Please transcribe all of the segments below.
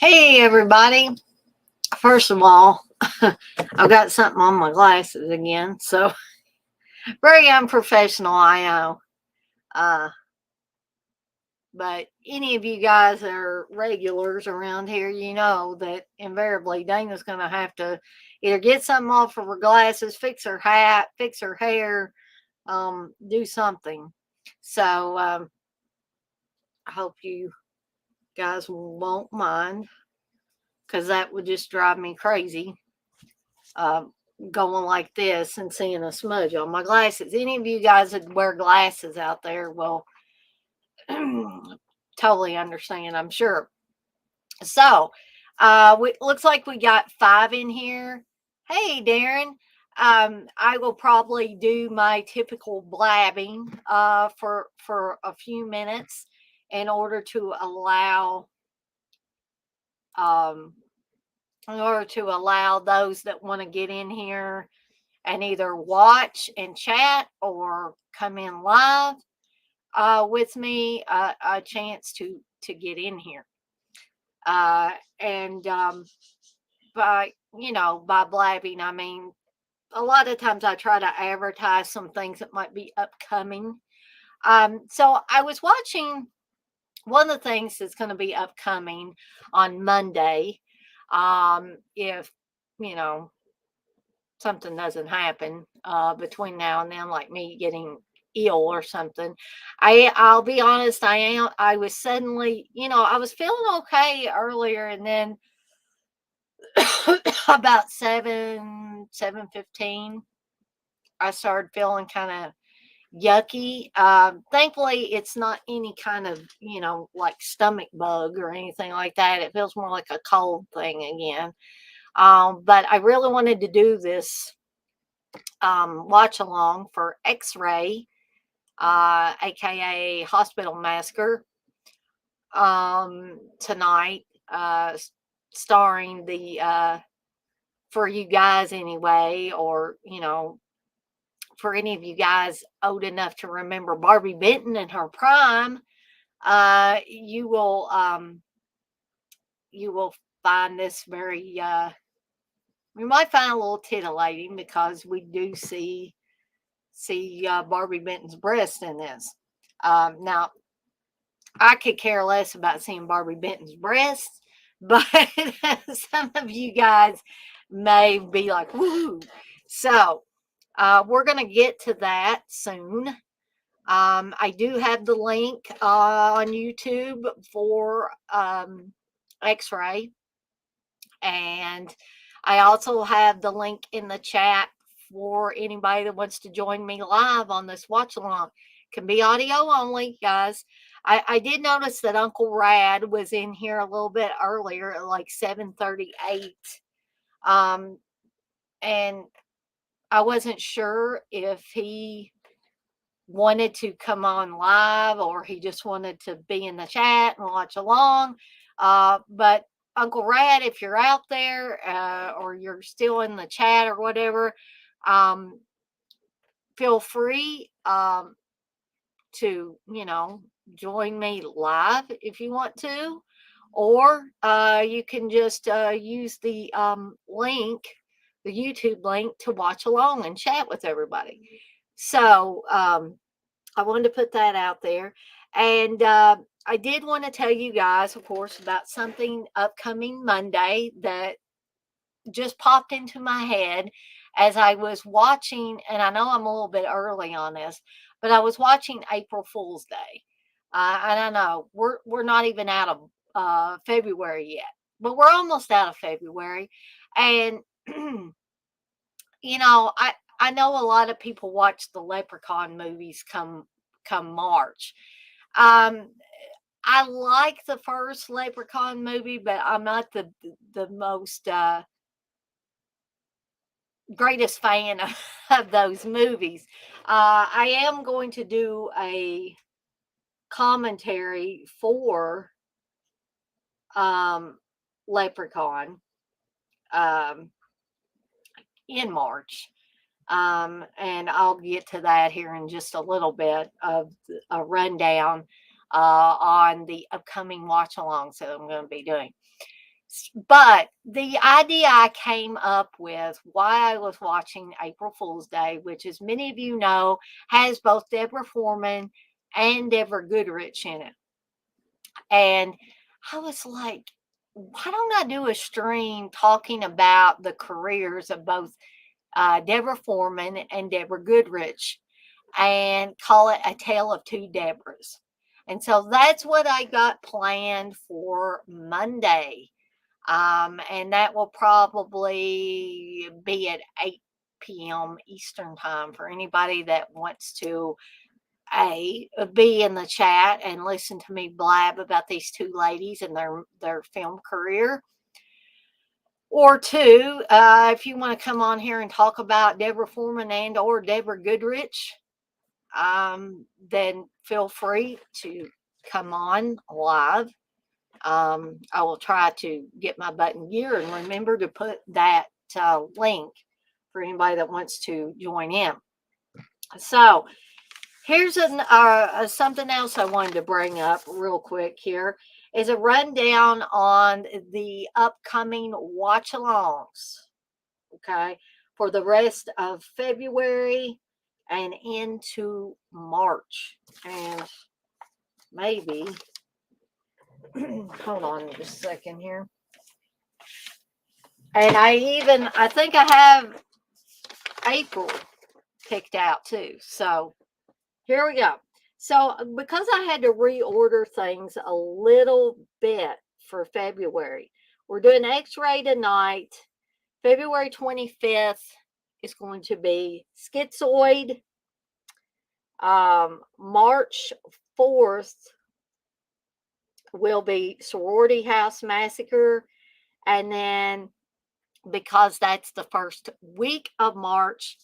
Hey, everybody. First of all, I've got something on my glasses again. So, very unprofessional, I know. Uh, but any of you guys that are regulars around here, you know that invariably Dana's going to have to either get something off of her glasses, fix her hat, fix her hair, do something. So, I hope you guys won't mind because that would just drive me crazy. Uh, Going like this and seeing a smudge on my glasses. Any of you guys that wear glasses out there will totally understand, I'm sure. So, looks like we got 5 in here. Hey, Darren. I will probably do my typical blabbing for a few minutes in order to allow um, those that want to get in here and either watch and chat or come in live with me a chance to get in here. And by blabbing, I mean a lot of times I try to advertise some things that might be upcoming. So I was watching one of the things that's going to be upcoming on Monday. If you know something doesn't happen between now and then, like me getting ill or something. I'll be honest, I was suddenly, I was feeling okay earlier, and then about 7:15, I started feeling kind of yucky. Thankfully, it's not any kind of, like stomach bug or anything like that. It feels more like a cold thing again. But I really wanted to do this watch along for X-Ray, aka Hospital Massacre, tonight, starring the for you guys anyway, or for any of you guys old enough to remember Barbie Benton in her prime, you will find this very we might find a little titillating because we do see Barbie Benton's breast in this. Now, I could care less about seeing Barbie Benton's breasts, but some of you guys may be like, woohoo. So, we're going to get to that soon. I do have the link on YouTube for X-Ray, and I also have the link in the chat for anybody that wants to join me live on this watch along. Can be audio only, guys. I did notice that Uncle Rad was in here a little bit earlier at like 7:38. And I wasn't sure if he wanted to come on live or he just wanted to be in the chat and watch along. But Uncle Rad, if you're out there or you're still in the chat or whatever, feel free to, join me live if you want to. Or you can just use the link, the YouTube link, to watch along and chat with everybody. So I wanted to put that out there. And I did want to tell you guys, of course, about something upcoming Monday that just popped into my head as I was watching. And I know I'm a little bit early on this, but I was watching April Fool's Day. And I know we're not even out of February yet, but we're almost out of February. And, I know a lot of people watch the Leprechaun movies come March. Um, I like the first Leprechaun movie, but I'm not the most greatest fan of those movies. I am going to do a commentary for Leprechaun um, in March. And I'll get to that here in just a little bit of a rundown on the upcoming watch alongs that I'm going to be doing. But the idea I came up with while I was watching April Fool's Day, which, as many of you know, has both Deborah Foreman and Deborah Goodrich in it. And I was like, why don't I do a stream talking about the careers of both Deborah Foreman and Deborah Goodrich and call it A Tale of Two Deborahs? And so that's what I got planned for Monday. And that will probably be at 8 p.m. Eastern time for anybody that wants to be in the chat and listen to me blab about these two ladies and their film career. Or two, if you want to come on here and talk about Deborah Foreman and or Deborah Goodrich, then feel free to come on live. I will try to get my button gear and remember to put that link for anybody that wants to join in. So here's something else I wanted to bring up real quick here is a rundown on the upcoming watch-alongs, okay, for the rest of February and into March. And maybe, hold on just a second here. And I think I have April picked out too. So here we go. So because I had to reorder things a little bit for February, we're doing X-ray tonight. February 25th is going to be Schizoid. March 4th will be Sorority House Massacre. And then because that's the first week of March,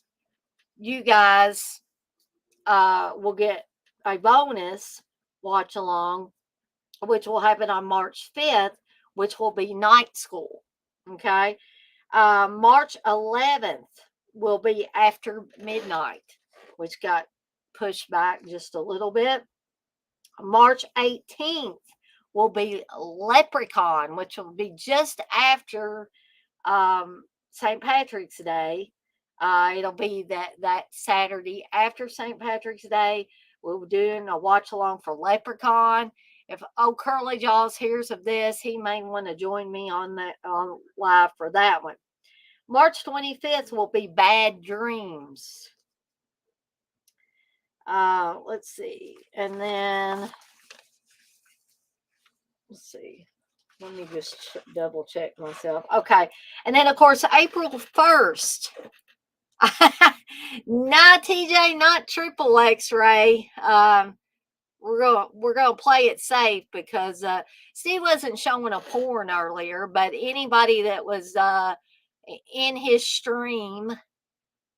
you guys will get a bonus watch along, which will happen on March 5th, which will be Night School. Okay. March 11th will be After Midnight, which got pushed back just a little bit. March 18th will be Leprechaun, which will be just after St. Patrick's Day. It'll be that Saturday after St. Patrick's Day. We're doing a watch along for Leprechaun. If Curly Jaws hears of this, he may want to join me on live for that one. March 25th will be Bad Dreams. Let's see, and then let's see. Let me just double check myself. Okay. And then, of course, April 1st. Not TJ, not triple X-ray. We're gonna play it safe because Steve wasn't showing a porn earlier, but anybody that was in his stream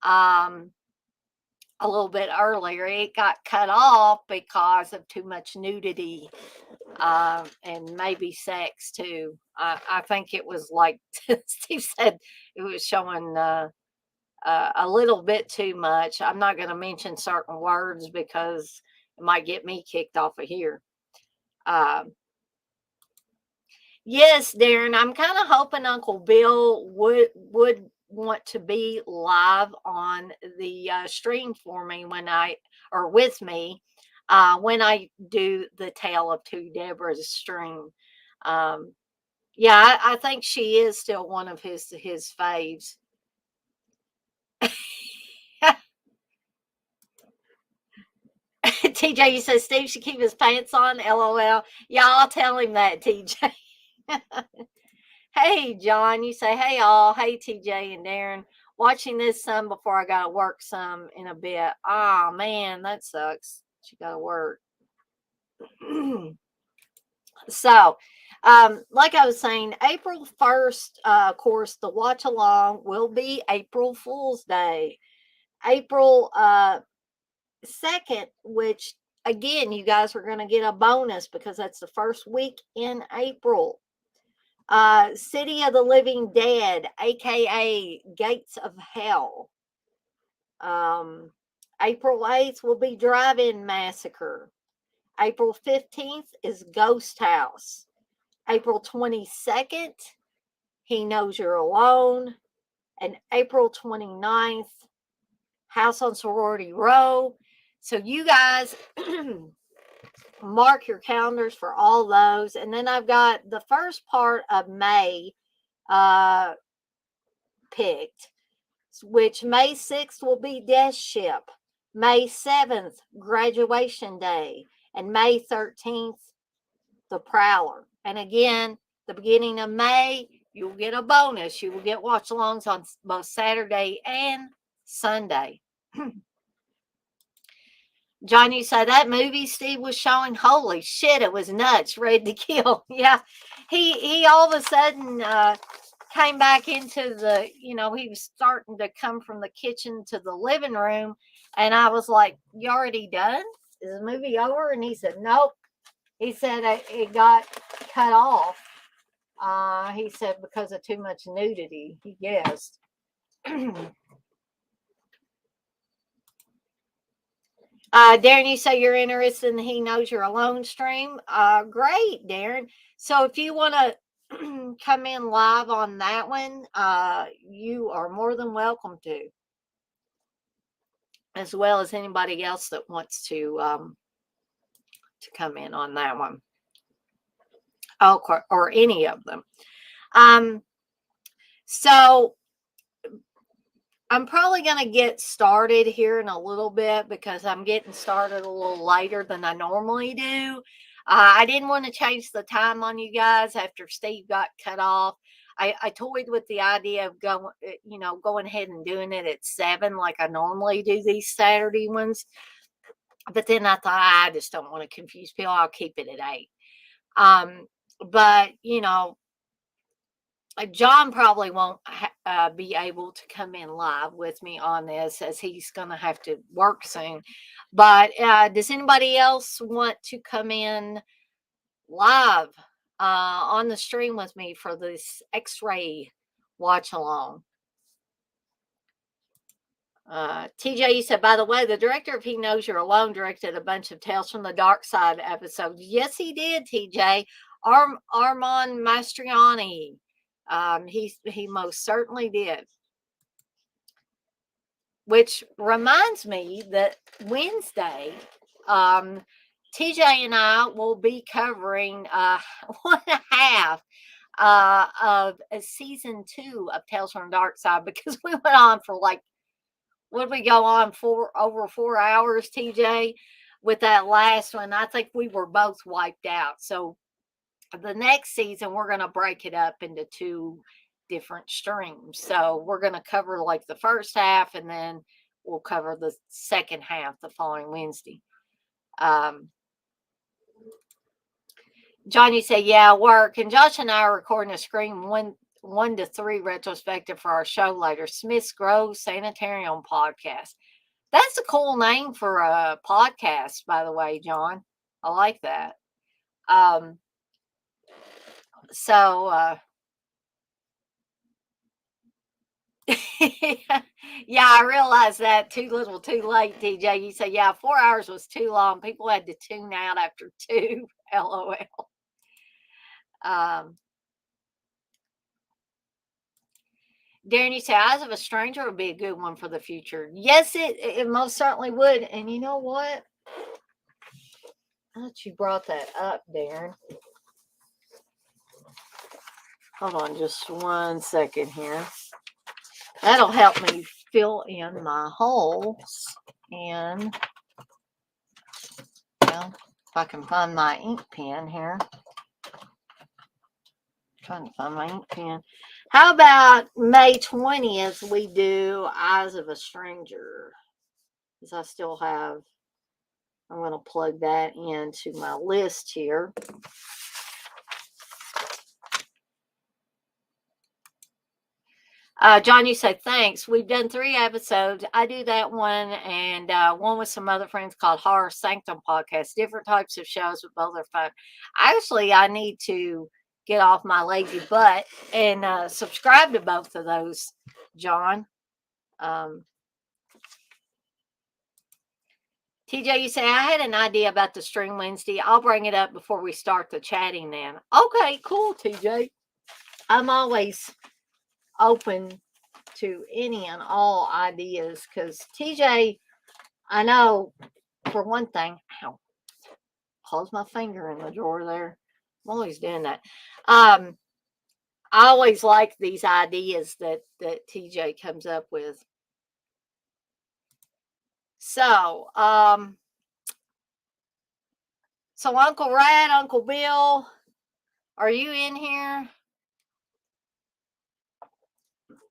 a little bit earlier, it got cut off because of too much nudity. And maybe sex too. I think it was like Steve said, it was showing a little bit too much. I'm not going to mention certain words because it might get me kicked off of here. Yes, Darren, I'm kind of hoping Uncle Bill would want to be live on the stream for me with me when I do the Tale of Two Deborahs stream. Yeah, I think she is still one of his faves. TJ, you said Steve should keep his pants on. LOL. Yeah, I'll tell him that, TJ. Hey, John, you say, hey, all. Hey, TJ and Darren. Watching this some before I got to work some in a bit. Ah, man, that sucks. She got to work. So, like I was saying, April 1st, of course, the watch along will be April Fool's Day. April 2nd, which again, you guys are going to get a bonus because that's the first week in April. City of the Living Dead, aka Gates of Hell. April 8th will be Drive-In Massacre. April 15th is Ghost House. April 22nd, He Knows You're Alone. And April 29th, House on Sorority Row. So you guys mark your calendars for all those. And then I've got the first part of May picked, which May 6th will be Death Ship. May 7th, Graduation Day. And May 13th, The Prowler. And again, the beginning of May, you'll get a bonus. You will get watch-alongs on both Saturday and Sunday. John, you say that movie Steve was showing? Holy shit, it was nuts. Ready to Kill. Yeah. He all of a sudden came back into the, he was starting to come from the kitchen to the living room. And I was like, you already done? Is the movie over? And he said, nope. He said it got cut off. He said because of too much nudity, he guessed. Darren, you say you're interested in the He Knows You're Alone stream. Great, Darren. So if you want to come in live on that one, you are more than welcome to, as well as anybody else that wants to come in on that one. Oh, or any of them. So I'm probably going to get started here in a little bit because I'm getting started a little later than I normally do. I didn't want to change the time on you guys after Steve got cut off. I toyed with the idea of going ahead and doing it at 7 like I normally do these Saturday ones. But then I thought, I just don't want to confuse people. I'll keep it at 8. But, John probably won't be able to come in live with me on this as he's going to have to work soon. But does anybody else want to come in live on the stream with me for this X-ray watch along? TJ, you said, by the way, the director of He Knows You're Alone directed a bunch of Tales from the Dark Side episodes. Yes, he did, TJ. Armand Mastriani. He most certainly did. Which reminds me that Wednesday, TJ and I will be covering 1.5 of season 2 of Tales from the Dark Side, because we went on for what did we go on for? Over 4 hours, TJ, with that last one. I think we were both wiped out. So the next season, we're going to break it up into 2 different streams. So we're going to cover the first half, and then we'll cover the second half the following Wednesday. John, you say, yeah, work. And Josh and I are recording a Scream 1 to 3 retrospective for our show later. Smith's Grove Sanitarium podcast. That's a cool name for a podcast, by the way, John. I like that. Yeah, I realized that. Too little, too late, TJ. You say, yeah, 4 hours was too long. People had to tune out after 2. LOL. Darren, you say, Eyes of a Stranger would be a good one for the future. Yes, it most certainly would. And you know what? I thought you brought that up, Darren. Hold on just 1 second here. That'll help me fill in my holes. And, well, if I can find my ink pen here. Trying to find my ink pen. How about May 20th, we do Eyes of a Stranger? Because I still have, I'm going to plug that into my list here. John, you say, thanks. We've done 3 episodes. I do that one, and one with some other friends called Horror Sanctum Podcast. Different types of shows, but both are fun. Actually, I need to get off my lazy butt and subscribe to both of those, John. TJ, you say, I had an idea about the stream Wednesday. I'll bring it up before we start the chatting then. Okay, cool, TJ. I'm always open to any and all ideas because TJ, I know for one thing, ow, close my finger in the drawer there. I'm always doing that. I always like these ideas that TJ comes up with. So, so Uncle Rad, Uncle Bill, are you in here?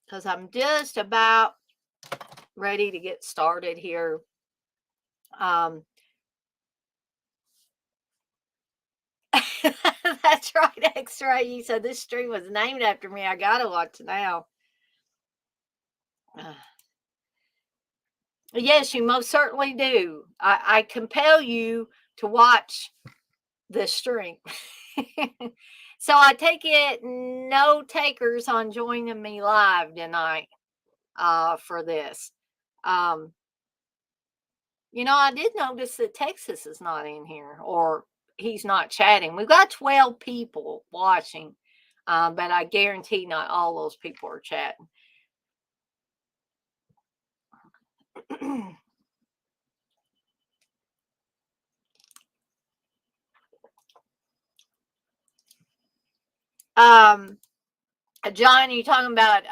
Because I'm just about ready to get started here. That's right, X-Ray. You said this stream was named after me. I gotta watch now. Yes, you most certainly do. I compel you to watch this stream. So I take it no takers on joining me live tonight for this. You know, I did notice that Texas is not in here, or he's not chatting. We've got 12 people watching, but I guarantee not all those people are chatting. John, you talking about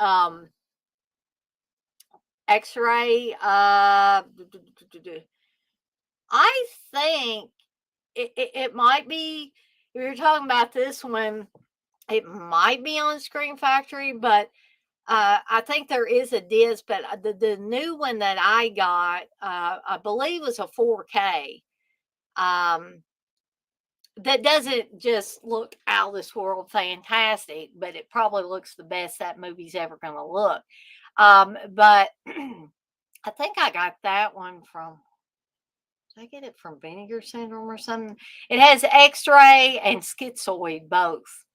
X-ray? I think it might be. If you're talking about this one, it might be on Screen Factory, but I think there is a disc. But the new one that I got, I believe, was a 4K. That doesn't just look out of this world fantastic, but it probably looks the best that movie's ever going to look. But I think I got that one from, did I get it from Vinegar Syndrome or something? It has X-ray and Schizoid both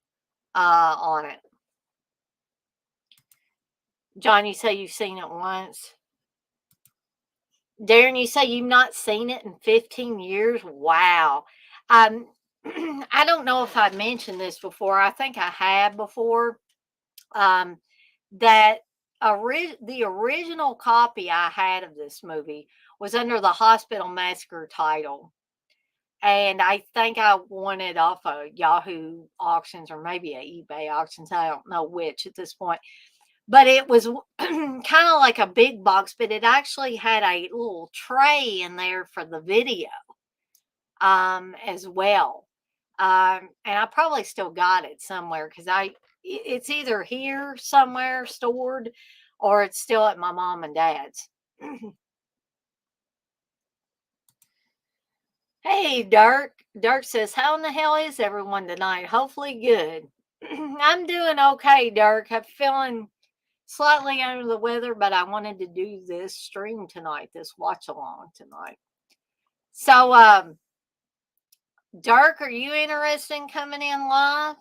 on it. John, you say you've seen it once. Darren, you say you've not seen it in 15 years? Wow. I don't know if I've mentioned this before. I think I have before. That the original copy I had of this movie was under the Hospital Massacre title. And I think I won it off of Yahoo auctions or maybe a eBay auctions. I don't know which at this point. But it was kind of like a big box, but it actually had a little tray in there for the video as well. And I probably still got it somewhere because it's either here somewhere stored or it's still at my mom and dad's. Hey, Dirk. Dirk says, how in the hell is everyone tonight? Hopefully good. I'm doing okay, Dirk. I'm feeling slightly under the weather, but I wanted to do this stream tonight, this watch along tonight. So, Dirk, are you interested in coming in live?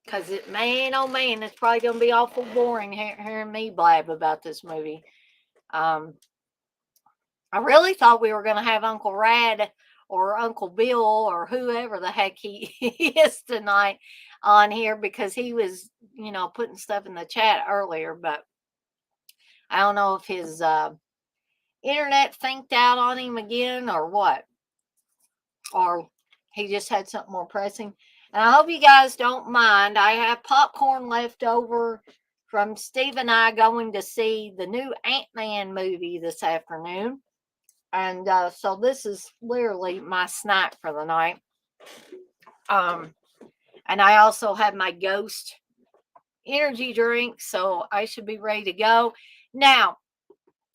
Because it, man, oh man, it's probably going to be awful boring hearing me blab about this movie. I really thought we were going to have Uncle Rad or Uncle Bill or whoever the heck he is tonight on here because he was, you know, putting stuff in the chat earlier, but I don't know if his internet thinked out on him again or what, or he just had something more pressing. And I hope you guys don't mind. I have popcorn left over from Steve and I going to see the new Ant-Man movie this afternoon. And so this is literally my snack for the night. And I also have my Ghost energy drink, so I should be ready to go. Now,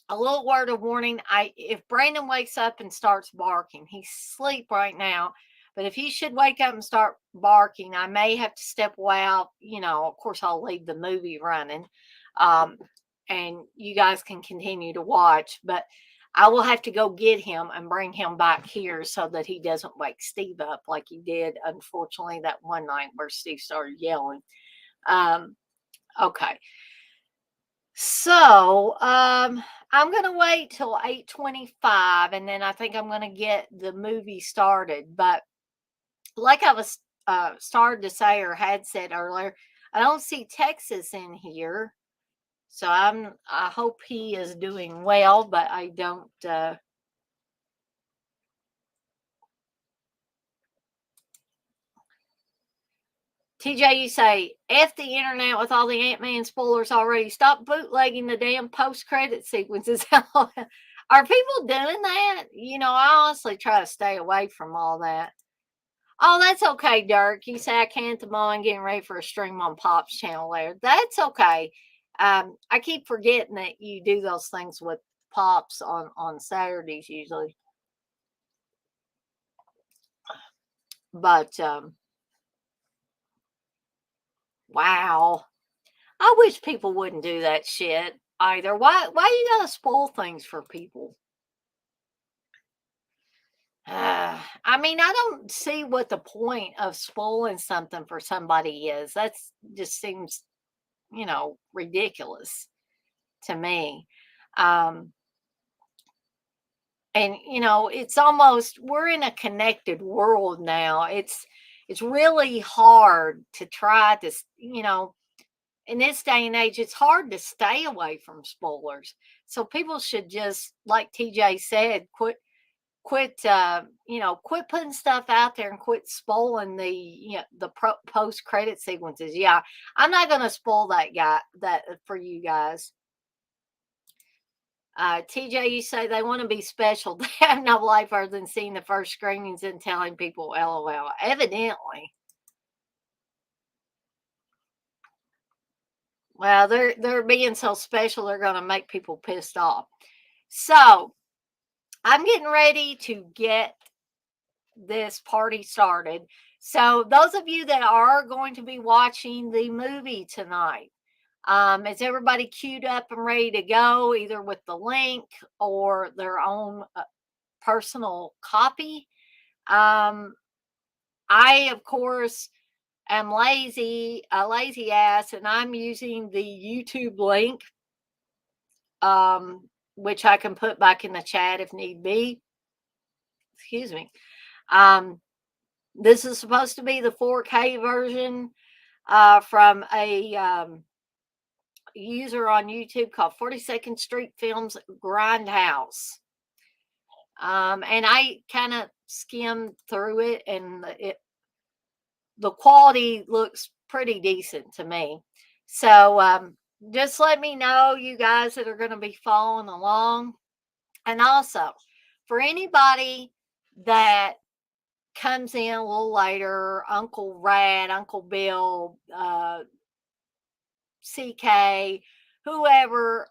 a little word of warning. If Brandon wakes up and starts barking, he's asleep right now. But if he should wake up and start barking, I may have to step away out. You know, of course, I'll leave the movie running. And you guys can continue to watch. But I will have to go get him and bring him back here so that he doesn't wake Steve up like he did, unfortunately, that one night where Steve started yelling. Okay. So, I'm gonna wait till 8:25, and then I think I'm gonna get the movie started. But like I was started to say or had said earlier, I don't see Texas in here. So I hope he is doing well, but I don't TJ, you say F the internet with all the Ant-Man spoilers already. Stop bootlegging the damn post-credit sequences. Are people doing that? I honestly try to stay away from all that. Oh, that's okay, Dirk. You say I can't tomorrow and getting ready for a stream on Pop's channel later. That's okay. I keep forgetting that you do those things with Pops on Saturdays usually. But wow. I wish people wouldn't do that shit either. Why you gotta spoil things for people? I mean, I don't see what the point of spoiling something for somebody is. That's just seems, ridiculous to me. Um, and it's almost we're in a connected world now. It's really hard to try to, in this day and age, it's hard to stay away from spoilers. So people should just, like TJ said, quit putting stuff out there and quit spoiling the post credit sequences. Yeah, I'm not gonna spoil that for you guys. TJ, you say they want to be special. They have no life other than seeing the first screenings and telling people LOL. Evidently. Well, they're being so special they're gonna make people pissed off. So I'm getting ready to get this party started. So those of you that are going to be watching the movie tonight, is everybody queued up and ready to go, either with the link or their own personal copy? Um, I, of course, am a lazy ass, and I'm using the YouTube link, which I can put back in the chat if need be. Excuse me. Um, this is supposed to be the 4K version from a user on YouTube called 42nd Street Films Grindhouse. And I kind of skimmed through it, and the quality looks pretty decent to me. So just let me know, you guys that are going to be following along. And also, for anybody that comes in a little later, Uncle Rad, Uncle Bill, CK, whoever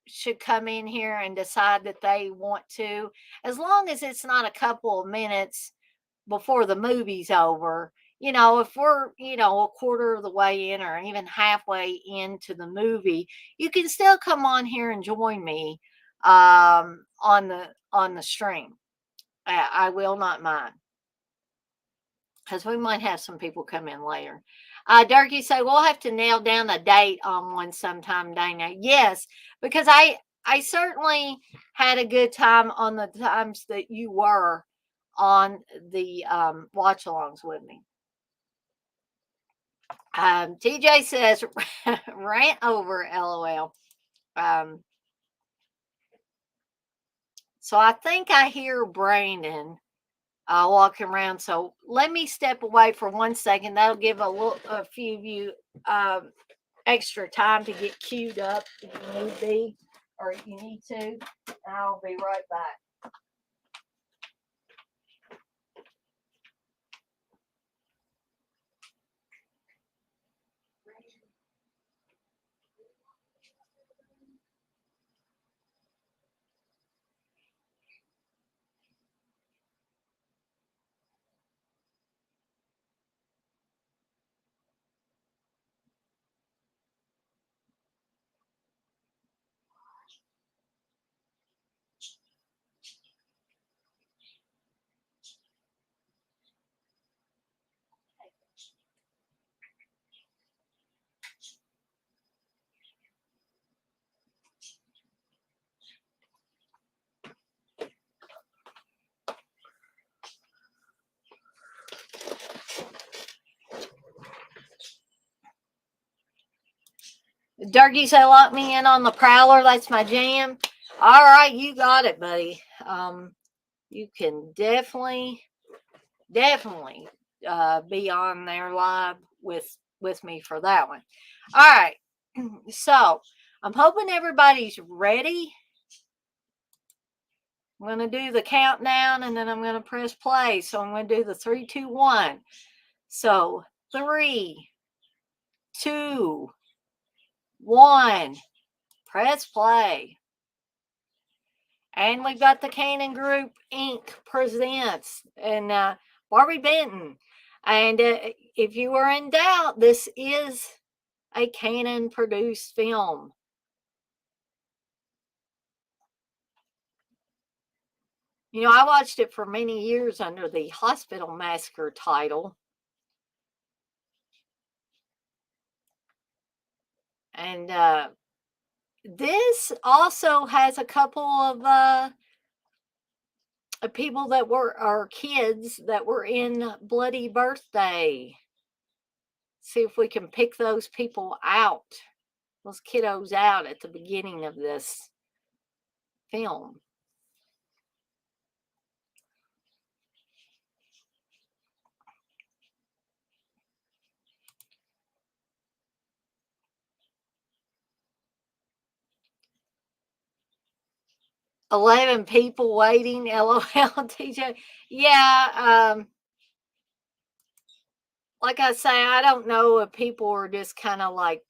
should come in here and decide that they want to, as long as it's not a couple of minutes before the movie's over. If we're, a quarter of the way in or even halfway into the movie, you can still come on here and join me on the stream. I will not mind, because we might have some people come in later. Durkee say we'll have to nail down a date on one sometime, Dana. Yes, because I certainly had a good time on the times that you were on the watch-alongs with me. TJ says rant over, LOL. So I think I hear Brandon walking around. So let me step away for 1 second. That'll give a few of you extra time to get queued up if you need be, or if you need to. I'll be right back. Turkey say lock me in on the Prowler. That's my jam. All right, you got it, buddy. You can definitely be on there live with me for that one. All right. So I'm hoping everybody's ready. I'm going to do the countdown and then I'm going to press play. So I'm going to do the 3, 2, 1. So 3, 2, 1. Press play. And we've got the Canon Group Inc. presents and Barbie Benton. And if you were in doubt, this is a Canon produced film. You know, I watched it for many years under the Hospital Massacre title. And this also has a couple of people that are kids that were in Bloody Birthday. See if we can pick those people out, those kiddos out at the beginning of this film. $11 people waiting. LOL, TJ. Yeah. Like I say, I don't know if people are just kind of like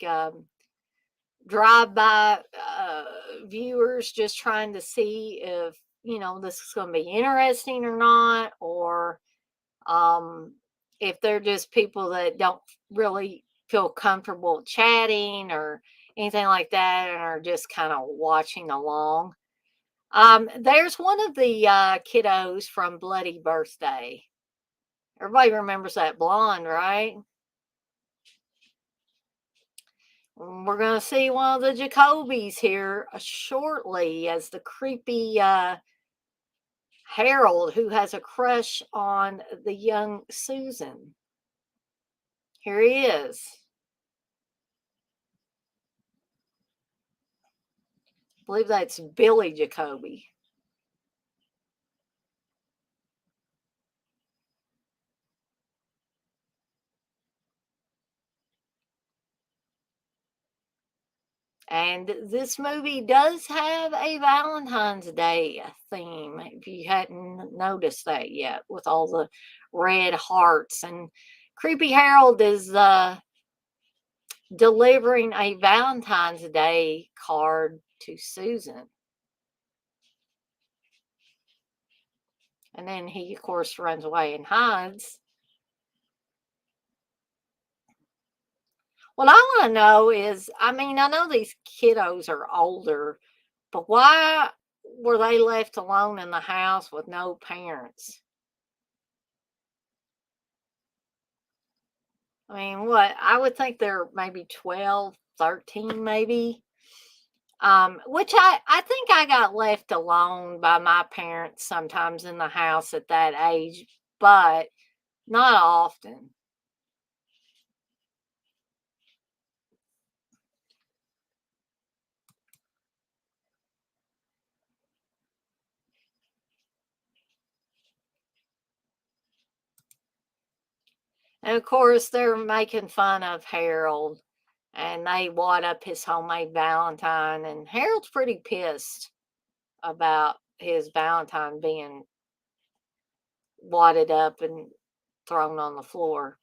drive-by viewers, just trying to see if this is going to be interesting or not, or if they're just people that don't really feel comfortable chatting or anything like that and are just kind of watching along. There's one of the kiddos from Bloody Birthday. Everybody remembers that blonde, right? We're going to see one of the Jacobys here shortly as the creepy Harold, who has a crush on the young Susan. Here he is. I believe that's Billy Jacoby. And this movie does have a Valentine's Day theme, if you hadn't noticed that yet, with all the red hearts. And Creepy Harold is delivering a Valentine's Day card to Susan. And then he, of course, runs away and hides. What I want to know is, I mean, I know these kiddos are older, but why were they left alone in the house with no parents? I mean, what? I would think they're maybe 12, 13, maybe. Which I think I got left alone by my parents sometimes in the house at that age, but not often. And of course, they're making fun of Harold and they wad up his homemade Valentine. And Harold's pretty pissed about his Valentine being wadded up and thrown on the floor.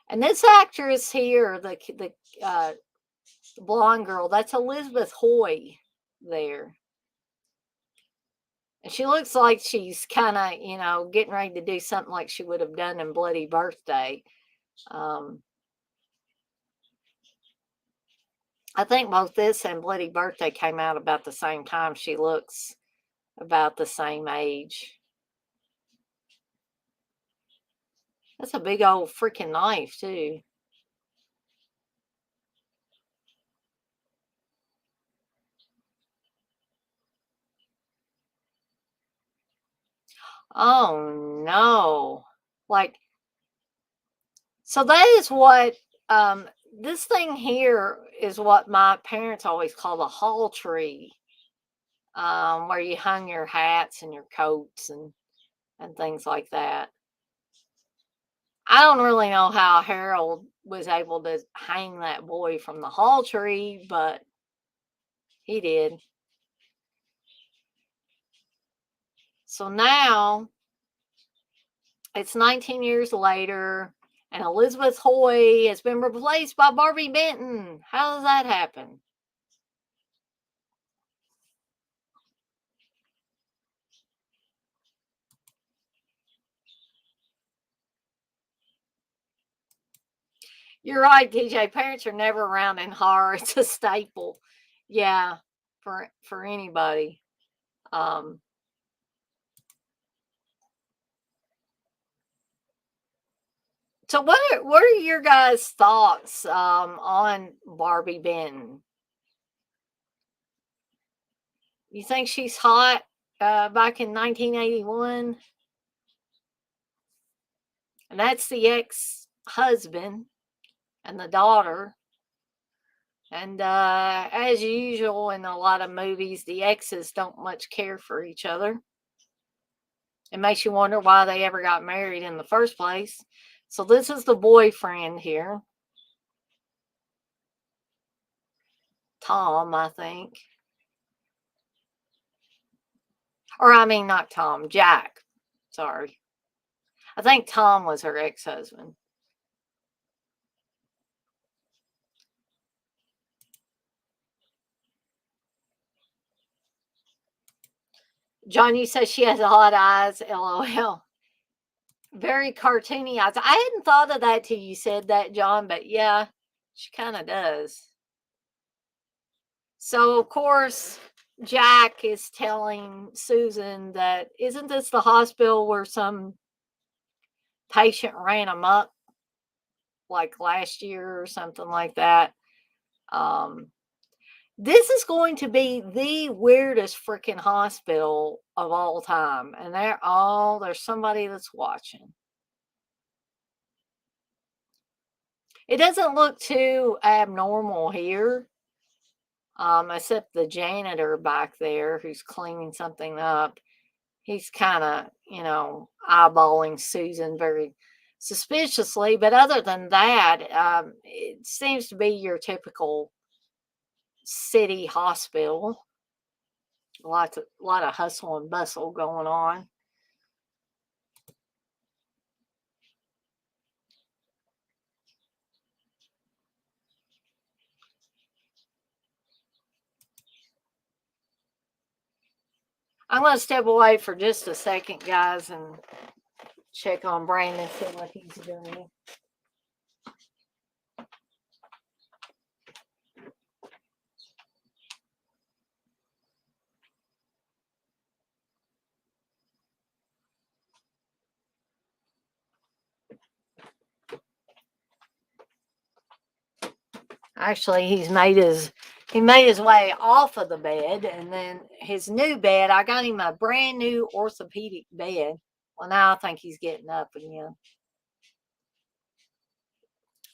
And this actress here, the blonde girl, that's Elizabeth Hoy there. And she looks like she's kind of, getting ready to do something like she would have done in Bloody Birthday. I think both this and Bloody Birthday came out about the same time. She looks about the same age. That's a big old freaking knife, too. Oh, no. Like, so that is what this thing here is what my parents always called a hall tree, where you hung your hats and your coats and things like that. I don't really know how Harold was able to hang that boy from the hall tree, but he did. So now it's 19 years later, and Elizabeth Hoy has been replaced by Barbie Benton. How does that happen? You're right, DJ. Parents are never around in horror. It's a staple. Yeah, for anybody. Um, so what are your guys' thoughts on Barbie Benton? You think she's hot back in 1981? And that's the ex-husband and the daughter. And as usual in a lot of movies, the exes don't much care for each other. It makes you wonder why they ever got married in the first place. So this is the boyfriend here. Tom, I think. Or I mean, not Tom, Jack. Sorry. I think Tom was her ex-husband. Johnny says she has hot eyes, LOL. Very cartoony eyes. I hadn't thought of that till you said that, John, but yeah, she kind of does. So, of course, Jack is telling Susan that isn't this the hospital where some patient ran amok like last year or something like that? Um, this is going to be the weirdest freaking hospital of all time. And there's somebody that's watching. It doesn't look too abnormal here, except the janitor back there who's cleaning something up. He's kind of, eyeballing Susan very suspiciously. But other than that, it seems to be your typical city hospital. A lot of hustle and bustle going on. I'm going to step away for just a second, guys, and check on Brandon, see what he's doing. Actually, he made his way off of the bed, and then his new bed. I got him a brand new orthopedic bed. Well, now I think he's getting up again.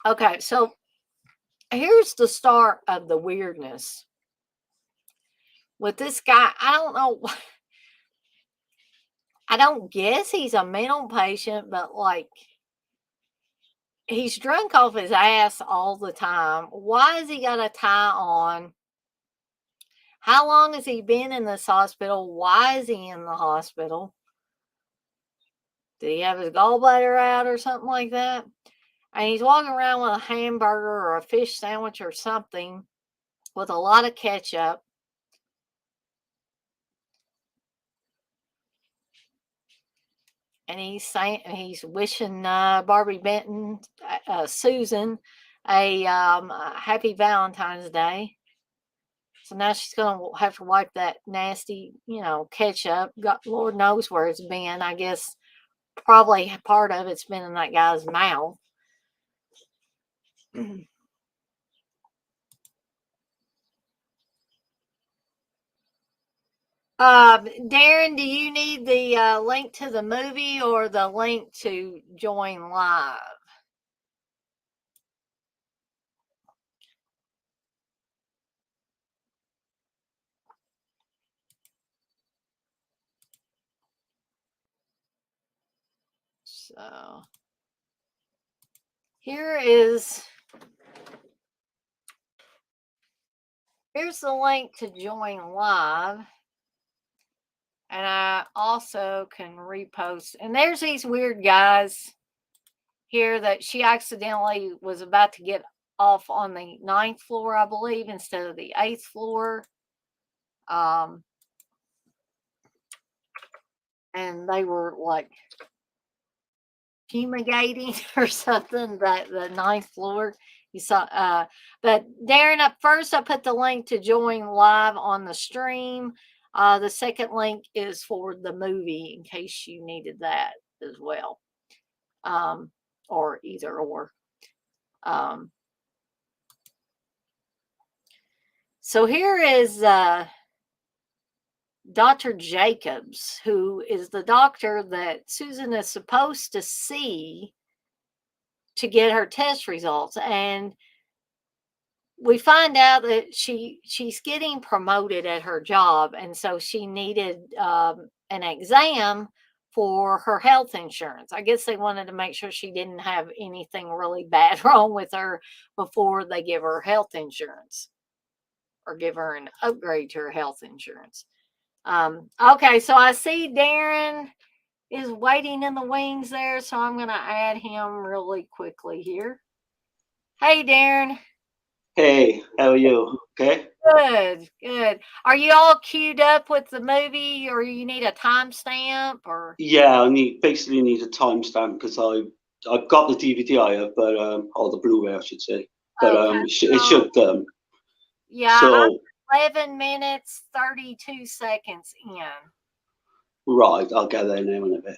Okay, so here's the start of the weirdness with this guy. I don't know. I don't guess he's a mental patient, but like he's drunk off his ass all the time. Why has he got a tie on? How long has he been in this hospital? Why is he in the hospital? Did he have his gallbladder out or something like that? And he's walking around with a hamburger or a fish sandwich or something with a lot of ketchup. And he's wishing Barbie Benton, Susan, a happy Valentine's Day. So now she's going to have to wipe that nasty, ketchup. God, Lord knows where it's been. I guess probably part of it's been in that guy's mouth. Darren, do you need the link to the movie or the link to join live? So here's the link to join live. And I also can repost. And there's these weird guys here that she accidentally was about to get off on the 9th floor, I believe, instead of the 8th floor. And they were like fumigating or something, that the 9th floor. You saw, but Darren, up first, I put the link to join live on the stream. The second link is for the movie in case you needed that as well, or either or. So here is Dr. Jacobs, who is the doctor that Susan is supposed to see to get her test results. And we find out that she's getting promoted at her job, and so she needed an exam for her health insurance. I guess they wanted to make sure she didn't have anything really bad wrong with her before they give her health insurance or give her an upgrade to her health insurance. Okay, so I see Darren is waiting in the wings there, so I'm going to add him really quickly here. Hey, Darren. Hey, how are you? Okay. Good, good. Are you all queued up with the movie, or you need a timestamp, or? Yeah, I basically need a timestamp because I've got the DVD I have, but or the Blu-ray I should say, but Okay. it should Yeah, so 11 minutes 32 seconds in. right, I'll get there now in a bit.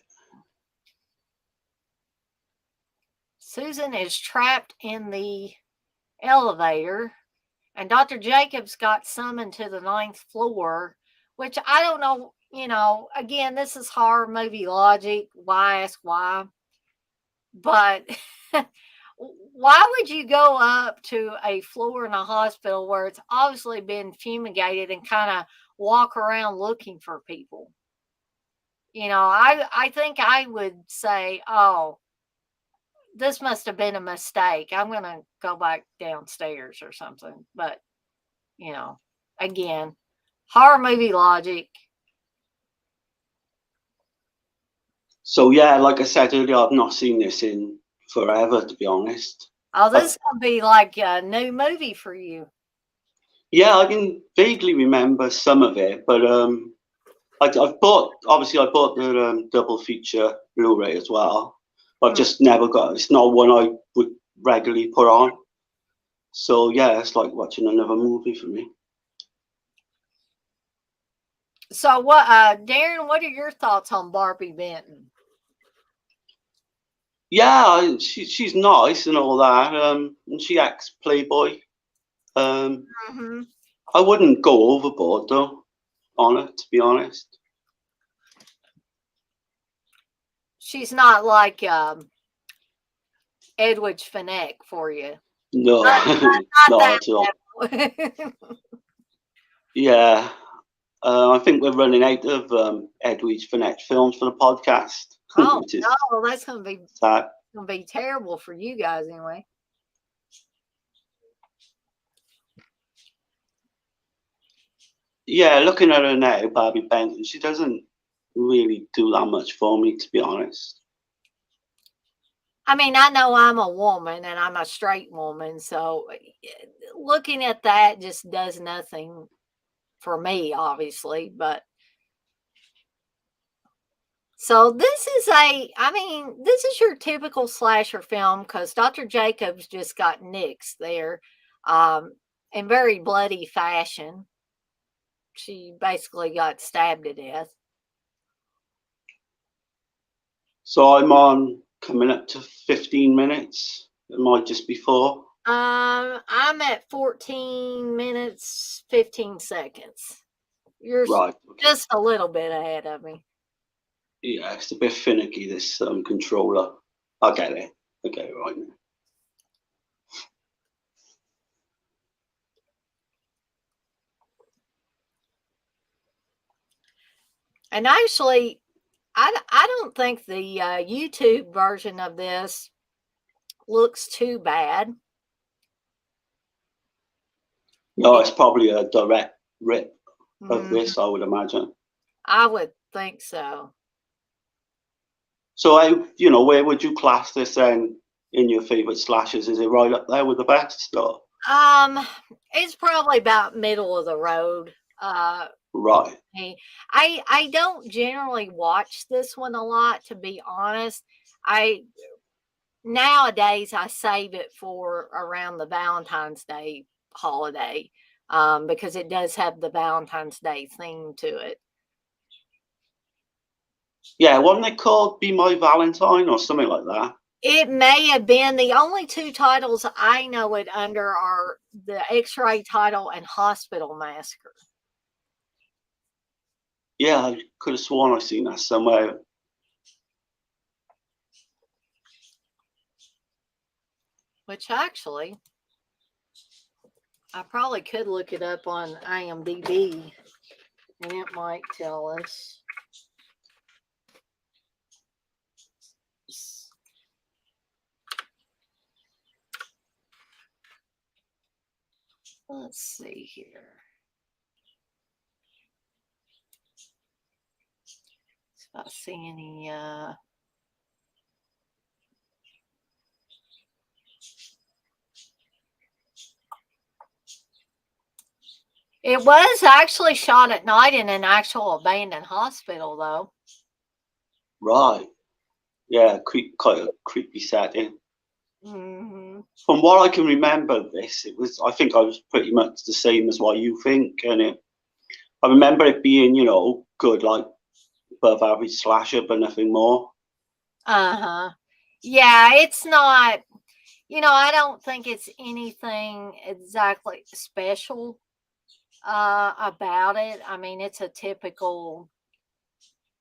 Susan is trapped in the elevator, and Dr. Jacobs got summoned to the 9th floor, which I don't know. Again, this is horror movie logic. Why ask why? But why would you go up to a floor in a hospital where it's obviously been fumigated and kind of walk around looking for people? I think I would say, oh, this must have been a mistake. I'm going to go back downstairs or something. But, again, horror movie logic. So yeah, like I said earlier, I've not seen this in forever, to be honest. Oh, this is going to be like a new movie for you. Yeah, I can vaguely remember some of it, but I bought the double feature Blu-ray as well. I've just never got. It's not one I would regularly put on. So yeah, it's like watching another movie for me. So what, Darren? What are your thoughts on Barbie Benton? Yeah, she's nice and all that. And she acts playboy. I wouldn't go overboard though on it, to be honest. She's not like Edwidge Fenech for you. No, not at all. Yeah, I think we're running out of Edwidge Fenech films for the podcast. Oh no, that's gonna be sad. Gonna be terrible for you guys anyway. Yeah, looking at her now, Barbie Benton, she doesn't really do that much for me, to be honest. I mean, I know I'm a woman and I'm a straight woman, so looking at that just does nothing for me, obviously. But so this is this is your typical slasher film because Dr. Jacobs just got nixed there in very bloody fashion. She basically got stabbed to death. So I'm on coming up to 15 minutes. It might just be 4. I'm at 14 minutes, 15 seconds. You're right, okay. Just a little bit ahead of me. Yeah, it's a bit finicky, this controller. I'll get it. Okay, right now. And actually, I don't think the YouTube version of this looks too bad. No, it's probably a direct rip of Mm, this, I would imagine. I would think so. So, where would you class this then in your favorite slashers? Is it right up there with the best, or? It's probably about middle of the road. Right. I don't generally watch this one a lot, to be honest. I Nowadays I save it for around the Valentine's Day holiday, because it does have the Valentine's Day theme to it. Yeah, wasn't it called Be My Valentine or something like that? It may have been. The only two titles I know it under are the X-Ray title and Hospital Massacre. Yeah, I could have sworn I've seen that somewhere. Which actually, I probably could look it up on IMDb and it might tell us. Let's see here. If I see any it was actually shot at night in an actual abandoned hospital, though. Right. Yeah, quite a creepy setting. Mm-hmm. From what I can remember, I think I was pretty much the same as what you think, and I remember it being, good, like above average slasher, but nothing more. Uh-huh. Yeah, it's not, I don't think it's anything exactly special about it. I mean, it's a typical,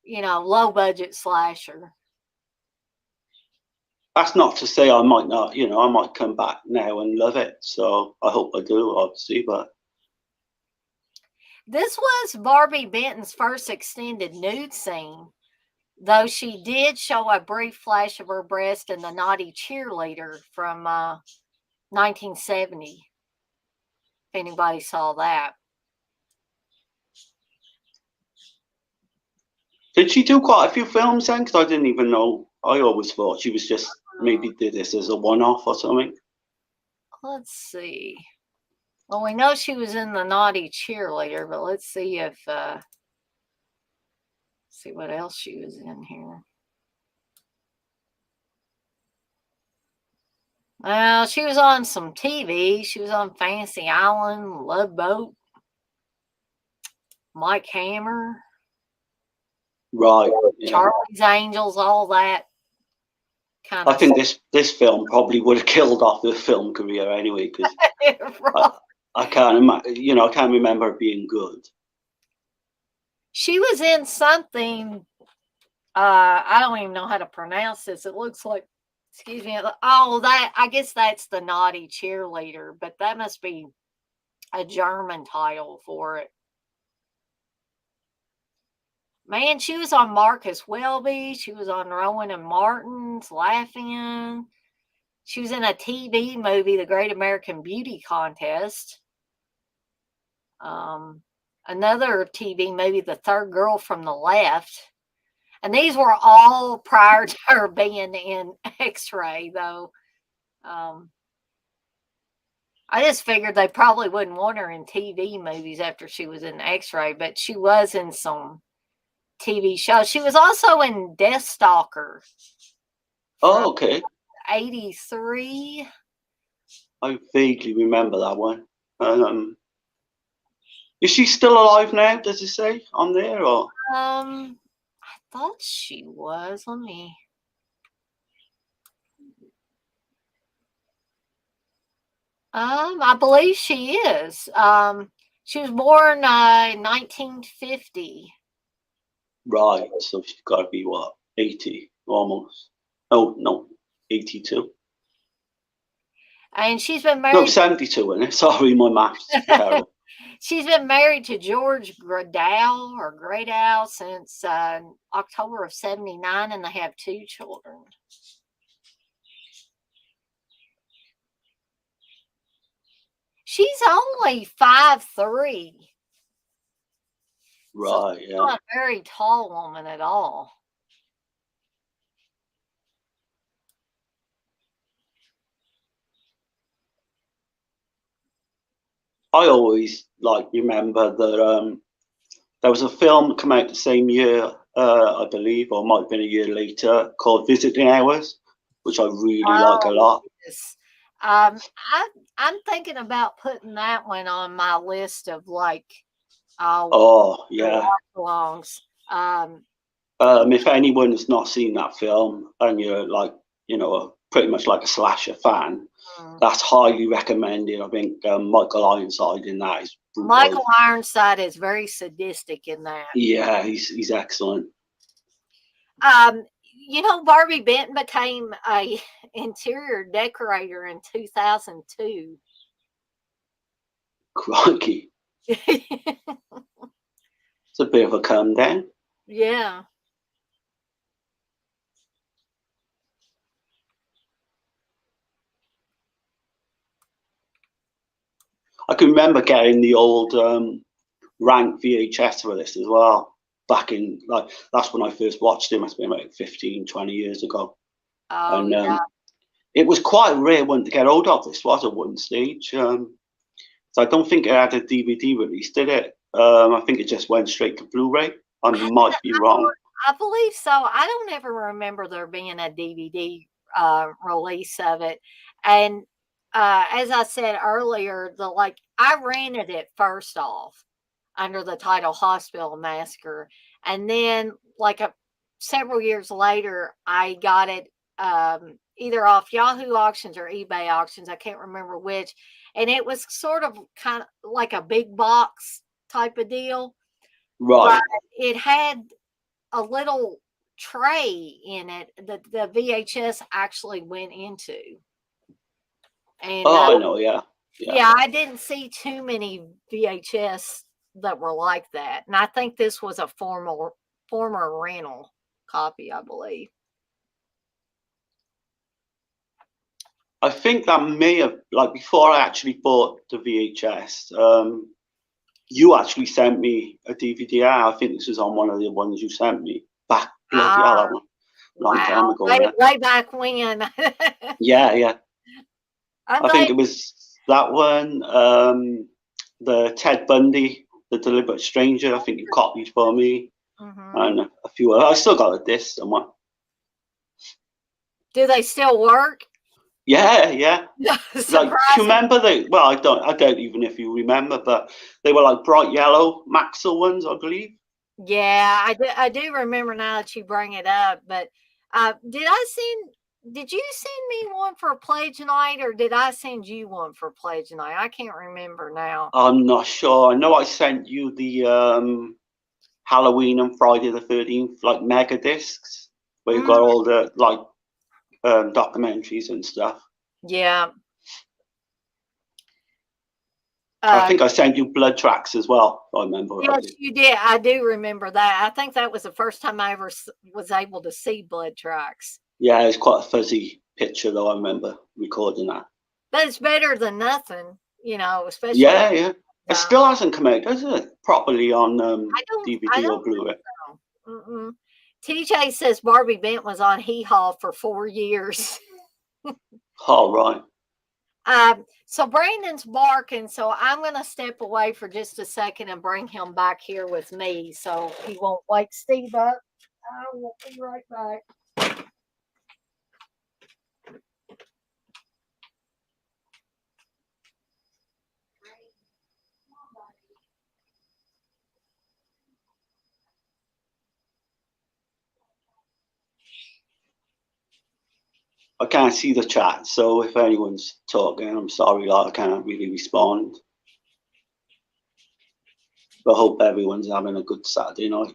low budget slasher. That's not to say I might not, I might come back now and love it. So I hope I do, obviously, but. This was Barbie Benton's first extended nude scene, though she did show a brief flash of her breast in The Naughty Cheerleader from 1970. If anybody saw that. Did she do quite a few films then? Because I didn't even know. I always thought she was just maybe did this as a one-off or something. Let's see. Well, we know she was in The Naughty Cheerleader, but let's see if see what else she was in here. Well, she was on some TV. She was on Fantasy Island, Love Boat, Mike Hammer, Right. Yeah. Charlie's Angels, all that kind of. I think this film probably would have killed off the film career anyway, because Right. I can't imagine. I can't remember it being good. She was in something. I don't even know how to pronounce this. It looks like, excuse me. Oh, I guess that's The Naughty Cheerleader, but that must be a German title for it. Man, she was on Marcus Welby. She was on Rowan and Martin's Laughing. She was in a TV movie, The Great American Beauty Contest. Another TV movie, The Third Girl from the Left. And these were all prior to her being in X-Ray, though. I just figured they probably wouldn't want her in TV movies after she was in X-Ray, but she was in some TV shows. She was also in Deathstalker. Oh, okay. 83. I vaguely remember that one. Is she still alive now? Does it say on there? Or I thought she was. Let me. I believe she is. She was born in 1950. right, so she's got to be what, 80 almost? Oh no, 82. And she's been married. No, 72, isn't it? Sorry, my maths is terrible. She's been married to George Gradow since October of '79, and they have 2 children. She's only 5'3". So Right, she's yeah. not a very tall woman at all. I always remember that there was a film come out the same year, I believe, or might have been a year later, called Visiting Hours, which I really like a Oh, lot. yes. I'm thinking about putting that one on my list of Oh, yeah. watch-alongs. If anyone's not seen that film and you're pretty much like a slasher fan, Mm. that's highly recommended. I think Michael Ironside in that is brutal. Michael Ironside is very sadistic in that. Yeah, he's excellent. Barbie Benton became a interior decorator in 2002. Crikey, it's a bit of a come down. Yeah. I can remember getting the old rank VHS for this as well. Back in that's when I first watched it. Must have been like 15, 20 years ago. Oh, And yeah. it was quite a rare one to get hold of. This was at one stage. So I don't think it had a DVD release, did it? I think it just went straight to Blu-ray. I might be wrong. I believe so. I don't ever remember there being a DVD release of it. And as I said earlier, I rented it first off under the title Hospital Massacre, and then several years later, I got it either off Yahoo auctions or eBay auctions. I can't remember which, and it was sort of kind of like a big box type of deal, Right. but it had a little tray in it that the VHS actually went into. And Oh, I know. Yeah. yeah, I didn't see too many VHS that were like that. And I think this was a former rental copy, I believe. I think that may have before I actually bought the VHS. You actually sent me a DVD. I think this was on one of the ones you sent me back. Bloody hell, that one. Long time ago. Way back when. Yeah. I think it was that one. The Ted Bundy, The Deliberate Stranger. I think you copied for me, and a few others. I still got a disc somewhere. Do they still work? Yeah. Do you remember well, I don't even if you remember, but they were like bright yellow Maxell ones, I believe. Yeah, I do remember now that you bring it up. But did you send me one for Pledge Night, or did I send you one for Pledge Night? I can't remember now. I'm not sure. I know I sent you the Halloween and Friday the 13th mega discs where you've got all the documentaries and stuff. Yeah. I think I sent you Blood Tracks as well. I remember. Yes, you did. I do remember that. I think that was the first time I ever was able to see Blood Tracks. Yeah, it's quite a fuzzy picture, though. I remember recording that. But it's better than nothing, especially. Yeah. It still hasn't come out, has it? Properly on DVD or Blu-ray. So. TJ says Barbie Bent was on Hee Haw for 4 years. Oh, right. So Brandon's barking, so I'm going to step away for just a second and bring him back here with me so he won't wake Steve up. I will be right back. I can't see the chat, so if anyone's talking, I'm sorry, I can't really respond. But I hope everyone's having a good Saturday night.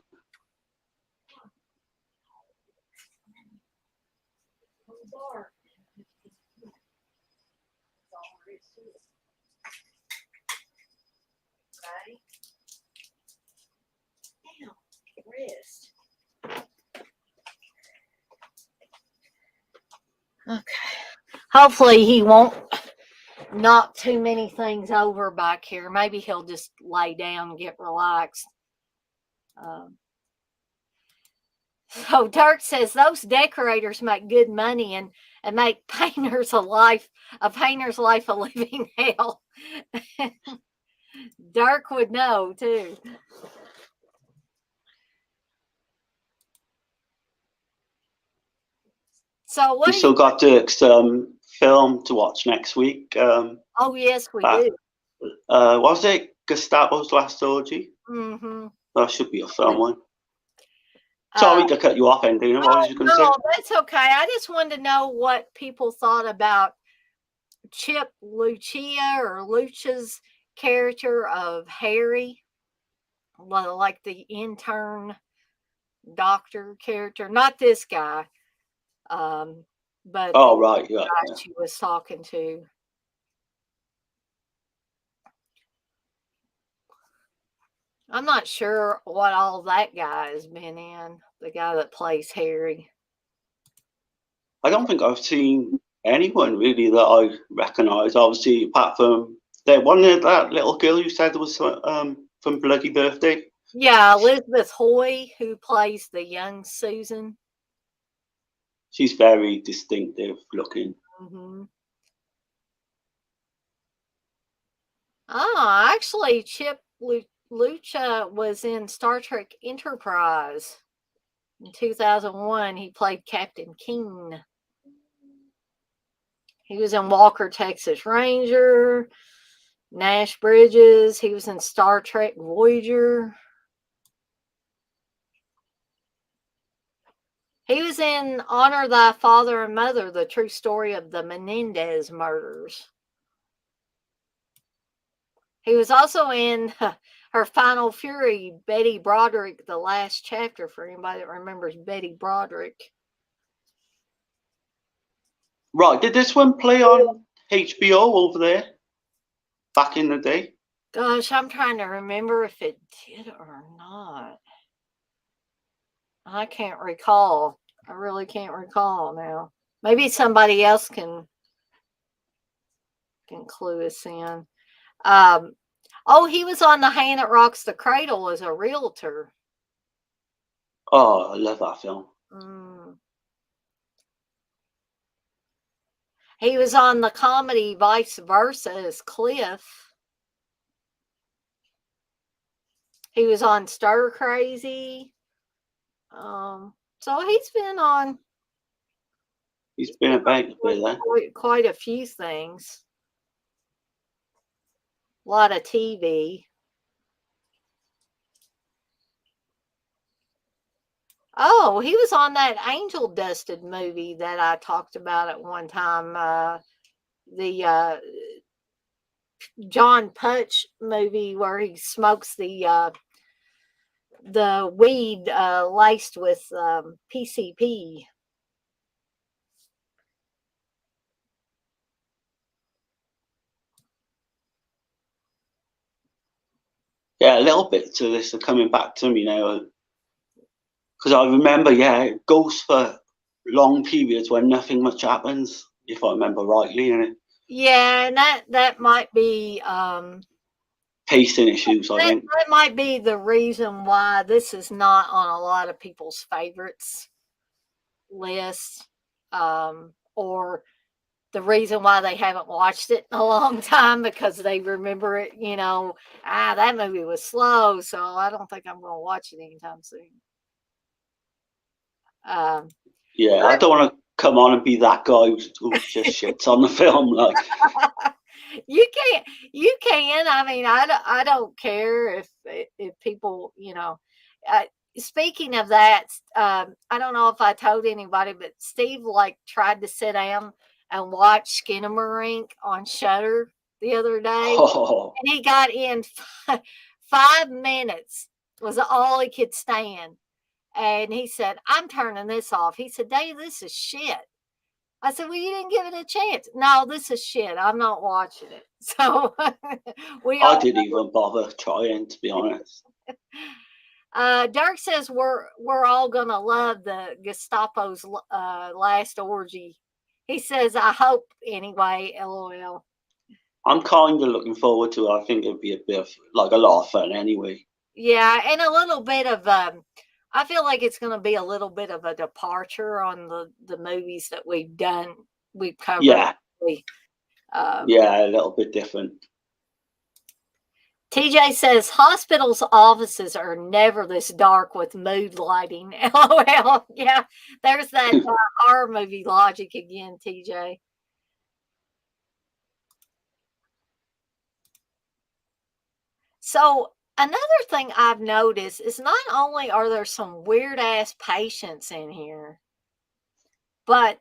Okay. Now, rest. Okay. Hopefully he won't knock too many things over back here. Maybe he'll just lay down and get relaxed. So Dirk says those decorators make good money and make painter's life a living hell. Dirk would know too. So what? We still got Dirk's film to watch next week. Oh yes, we do. What was it? Gustavo's Last Orgy. Mm-hmm. That should be a fun one. Sorry to cut you off, Endina. What was you going to say? No, that's okay. I just wanted to know what people thought about Chip Lucia's character of Harry, like the intern doctor character. Not this guy, but oh right, yeah, guy she was talking to. I'm not sure what all that guy has been in. The guy that plays Harry. I don't think I've seen anyone really that I recognise. Obviously, apart from that little girl you said was from Bloody Birthday. Yeah, Elizabeth Hoy, who plays the young Susan. She's very distinctive looking. Mm-hmm. Oh, actually, Chip Lucha was in Star Trek Enterprise in 2001. He played Captain King. He was in Walker, Texas Ranger, Nash Bridges. He was in Star Trek Voyager. He was in Honor Thy Father and Mother, the true story of the Menendez murders. He was also in her Final Fury, Betty Broderick, the last chapter, for anybody that remembers Betty Broderick. Right, did this one play on HBO over there back in the day? Gosh, I'm trying to remember if it did or not. I can't recall. I really can't recall now. Maybe somebody else can clue us in. Oh, he was on The Hand That Rocks the Cradle as a realtor. Oh, I love that film. He was on the comedy Vice Versa as Cliff. He was on Stir Crazy. So he's been on. He's been about a bit there. Quite a few things. A lot of TV. Oh, he was on that Angel Dusted movie that I talked about at one time. The John Putch movie where he smokes the weed laced with PCP. Yeah, a little bit to this are coming back to me now. Because I remember, it goes for long periods when nothing much happens, if I remember rightly. Yeah, and that might be pacing issues, I think. That might be the reason why this is not on a lot of people's favorites list, or the reason why they haven't watched it in a long time because they remember it, that movie was slow, so I don't think I'm going to watch it anytime soon. I don't want to come on and be that guy who just shits on the film. Like you can. I mean, I don't care if people, speaking of that, I don't know if I told anybody, but Steve tried to sit down and watch Skinamarink on Shudder the other day, and he got in 5 minutes was all he could stand, and he said, "I'm turning this off." He said, "Dave, this is shit." I said, well, you didn't give it a chance. No, this is shit. I'm not watching it. So we I all. didn't even bother trying, to be honest. Dirk says we're all gonna love the Gestapo's last orgy. He says, I hope anyway. LOL. I'm kind of looking forward to it. I think it'd be a bit of like a lot of fun anyway. Yeah, and a little bit of I feel like it's going to be a little bit of a departure on the movies that we've covered. Yeah, Um, yeah, a little bit different. TJ says hospitals' offices are never this dark with mood lighting. LOL. Yeah, there's that horror movie logic again, TJ. So another thing I've noticed is not only are there some weird ass patients in here, but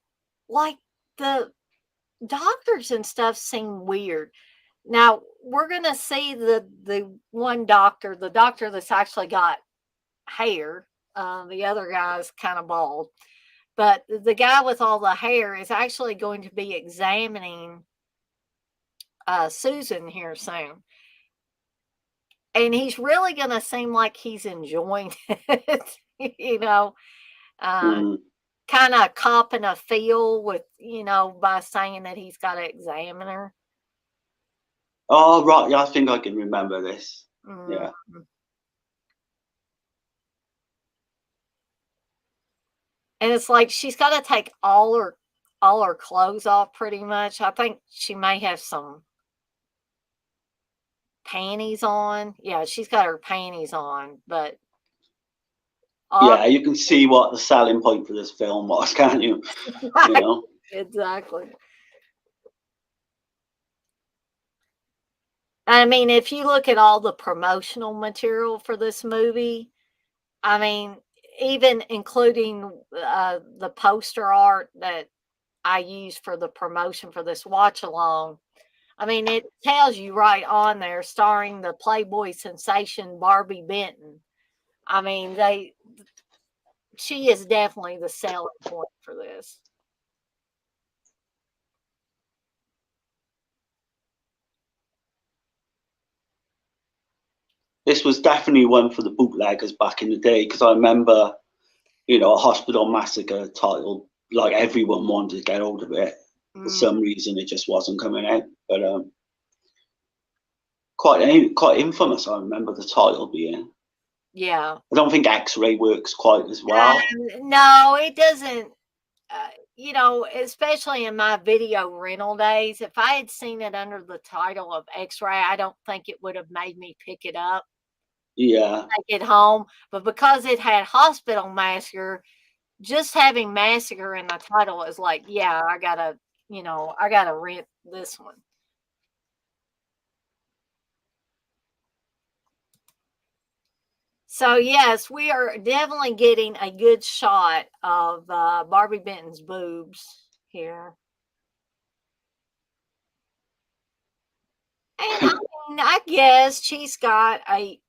like the doctors and stuff seem weird. Now we're gonna see the one doctor, the doctor that's actually got hair. The other guy's kind of bald, but the guy with all the hair is actually going to be examining Susan here soon, and he's really gonna seem like he's enjoying it. you know, kind of copping a feel with by saying that he's got to examine her. Oh, right. Yeah, I think I can remember this. Yeah. And it's like she's got to take all her clothes off pretty much. I think she may have some panties on. Yeah, she's got her panties on, but yeah, you can see what the selling point for this film was, can't you? Right. You know? Exactly. I mean, if you look at all the promotional material for this movie, I mean, even including the poster art that I used for the promotion for this watch along, I mean, it tells you right on there, starring the Playboy sensation Barbie Benton. I mean, she is definitely the selling point for this. This was definitely one for the bootleggers back in the day, because I remember, a Hospital Massacre title, like everyone wanted to get hold of it. For some reason, it just wasn't coming out. But quite infamous. I remember the title being. Yeah. I don't think X-Ray works quite as well. No, it doesn't. Especially in my video rental days, if I had seen it under the title of X-Ray, I don't think it would have made me pick it up. Yeah. Take it home. But because it had Hospital Massacre, just having Massacre in the title is like, yeah, I gotta rent this one. So yes, we are definitely getting a good shot of Barbie Benton's boobs here. And I mean, I guess she's got a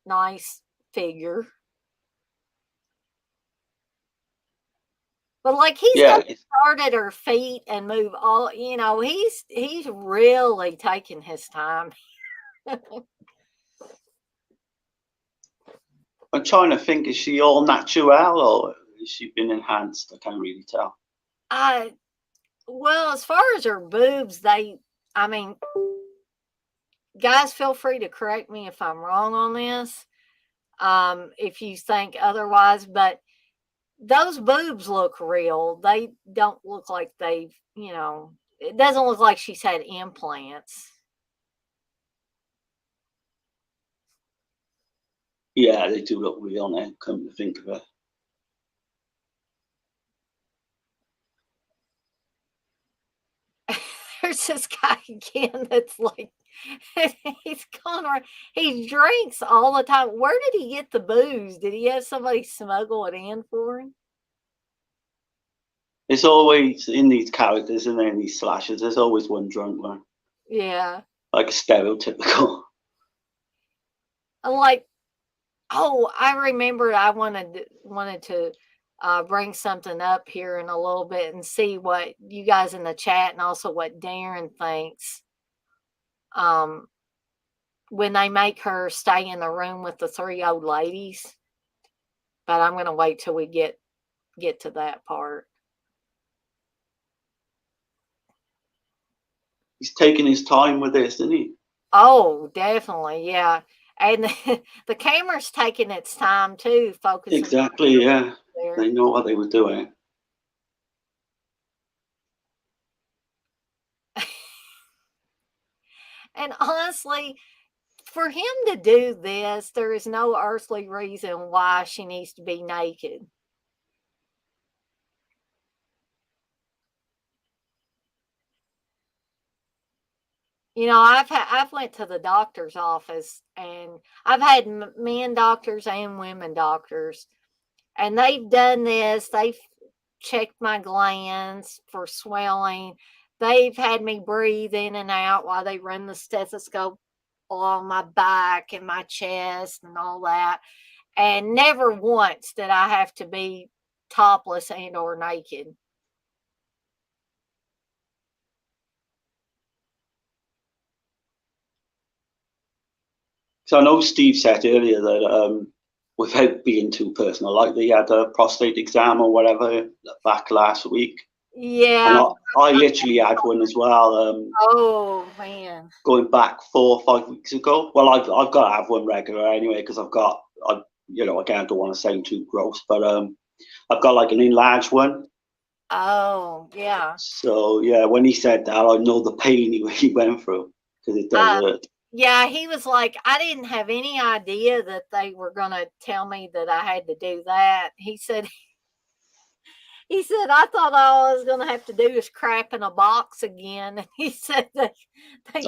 nice figure. But like he's gonna start at her feet and move all, he's really taking his time. I'm trying to think, is she all natural or has she been enhanced? I can't really tell. Well, as far as her boobs, guys, feel free to correct me if I'm wrong on this. If you think otherwise, but those boobs look real. They don't look like it doesn't look like she's had implants. Yeah, they do look real now, come to think of it. There's this guy again that's like, he's gone around, he drinks all the time. Where did he get the booze? Did he have somebody smuggle it in for him? It's always in these characters and in these slashers, there's always one drunk one. Yeah. Like stereotypical. Like, oh, I remembered I wanted to bring something up here in a little bit and see what you guys in the chat and also what Darren thinks. When they make her stay in the room with the 3 old ladies. But I'm going to wait till we get to that part. He's taking his time with this, isn't he? Oh, definitely, yeah. And the camera's taking its time too, focusing. Exactly, yeah. There. They know what they were doing. And honestly, for him to do this, there is no earthly reason why she needs to be naked. You know, I've went to the doctor's office, and I've had men doctors and women doctors, and they've done this. They've checked my glands for swelling. They've had me breathe in and out while they run the stethoscope along my back and my chest and all that. And never once did I have to be topless and or naked. So I know Steve said earlier that without being too personal, like they had a prostate exam or whatever back last week. Yeah. And I literally had one as well. Oh man. Going back 4 or 5 weeks ago. Well, I've got to have one regular anyway because again, I don't want to sound too gross, but I've got like an enlarged one. Oh yeah. So yeah, when he said that, I know the pain he went through because it does hurt. Yeah, he was like, I didn't have any idea that they were going to tell me that I had to do that. He said, I thought all I was going to have to do is crap in a box again. And he said they they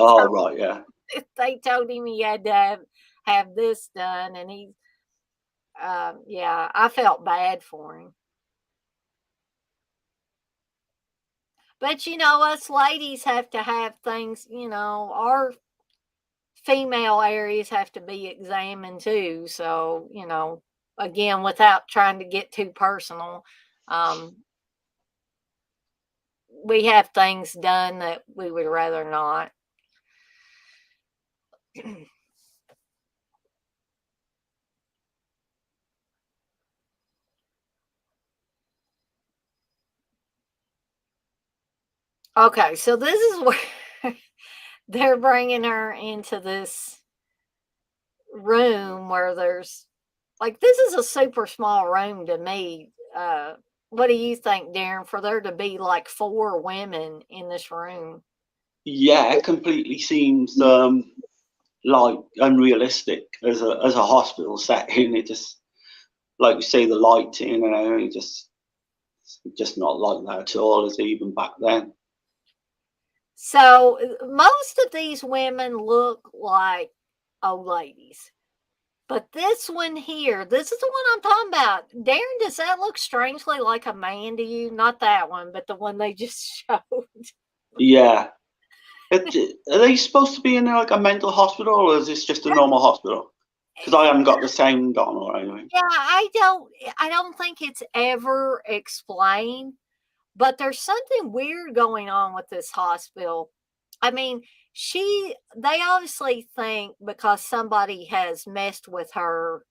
told him he had to have this done. And he, yeah, I felt bad for him. But, you know, us ladies have to have things, you know, our female areas have to be examined too. So, you know, again, without trying to get too personal, we have things done that we would rather not. Okay, so this is where they're bringing her into this room where there's like, this is a super small room to me. What do you think, Darren, for there to be like 4 women in this room? Yeah, it completely seems like unrealistic as a hospital setting. It just, like you say, the lighting and everything, just not like that at all, as even back then. So most of these women look like old ladies. But this one here, this is the one I'm talking about. Darren, does that look strangely like a man to you? Not that one, but the one they just showed. Yeah. Are they supposed to be in like a mental hospital, or is this just a normal hospital? Because I haven't got the sound on or anything. Yeah, I don't think it's ever explained, but there's something weird going on with this hospital. I mean, they obviously think because somebody has messed with her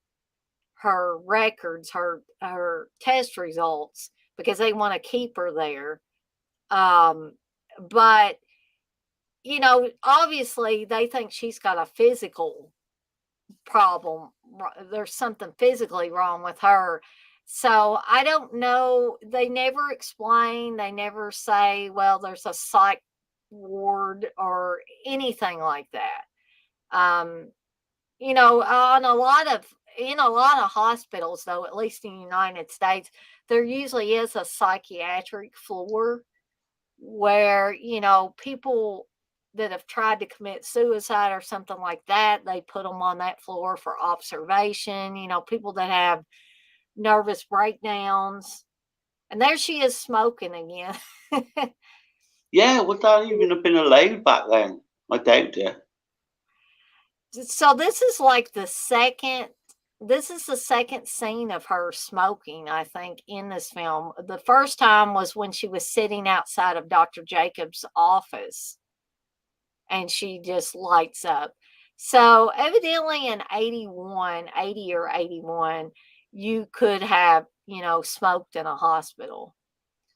records, her test results, because they want to keep her there. But you know, obviously they think she's got a physical problem. There's something physically wrong with her. So I don't know. They never explain. They never say, well, there's a psych ward or anything like that. You know, in a lot of hospitals, though, at least in the United States, there usually is a psychiatric floor where, you know, people that have tried to commit suicide or something like that, they put them on that floor for observation. You know, people that have nervous breakdowns. And there she is smoking again. Yeah, would that even have been allowed back then? I doubt it. So this is like the second this is the second scene of her smoking, I think, in this film. The first time was when she was sitting outside of Dr. Jacobs' office and she just lights up. So evidently in 81, 80 or 81, you could have, smoked in a hospital.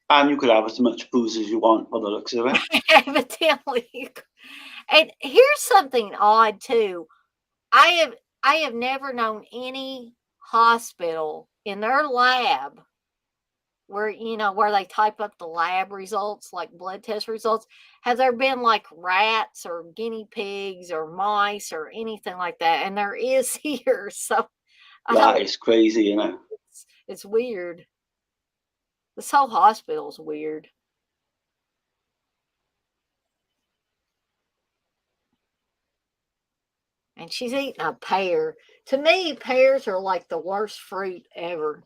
And you could have as much booze as you want by the looks of it. Evidently. And here's something odd too. I have never known any hospital in their lab where where they type up the lab results, like blood test results. Have there been like rats or guinea pigs or mice or anything like that? And there is here. So I That don't is crazy, you know. it's weird. This whole hospital's weird. And she's eating a pear. To me, pears are like the worst fruit ever.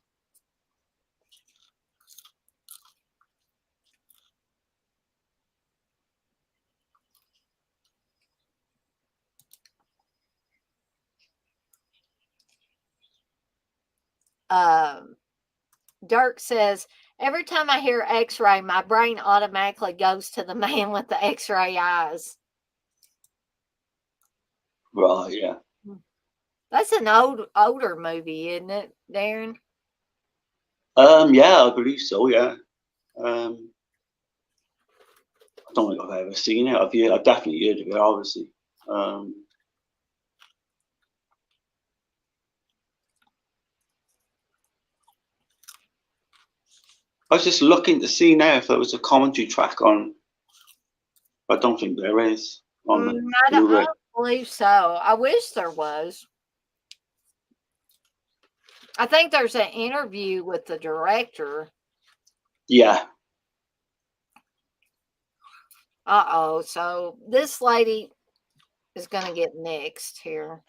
Dirk says, every time I hear x-ray, my brain automatically goes to the man with the x-ray eyes. Right, yeah. That's an older movie, isn't it, Darren? Yeah, I believe so, yeah. I don't think I've ever seen it. I've definitely heard of it, obviously. I was just looking to see now if there was a commentary track on. I don't think there is on the I don't Blu-ray. believe so. I wish there was. I think there's an interview with the director. Yeah. Uh-oh. So this lady is going to get next here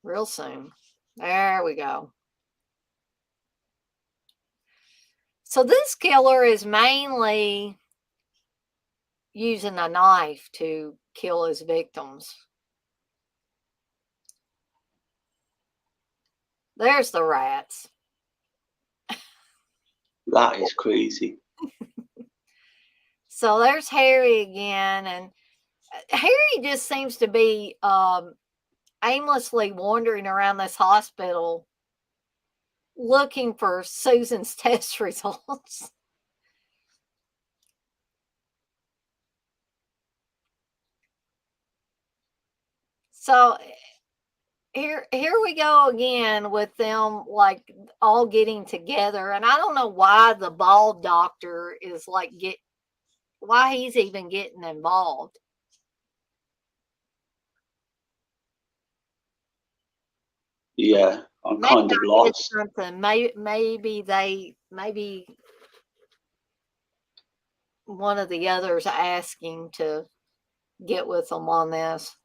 real soon. There we go. So this killer is mainly using a knife to kill his victims. There's the rats. That is crazy. So there's Harry again, and Harry just seems to be aimlessly wandering around this hospital looking for Susan's test results. So here we go again with them like all getting together, and I don't know why the bald doctor is like why he's even getting involved. Yeah, I'm Maybe kind of I did lost. something. Maybe one of the others asking to get with them on this.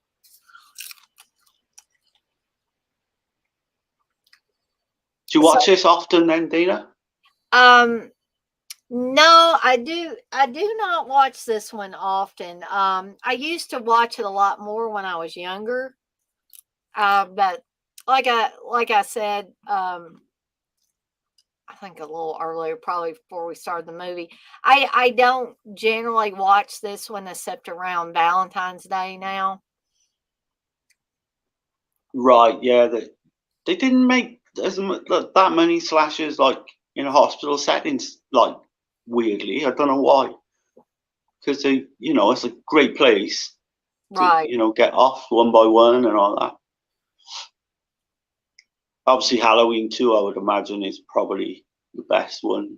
Do you watch this often then, Dina? No, I do not watch this one often. I used to watch it a lot more when I was younger. But like I said, I think a little earlier, probably before we started the movie, I don't generally watch this one except around Valentine's Day now. Right, yeah. They didn't make that many slashes like in a hospital settings, like weirdly. I don't know why. Because it's a great place to, Right. get off one by one and all that. Obviously, Halloween 2, I would imagine, is probably the best one.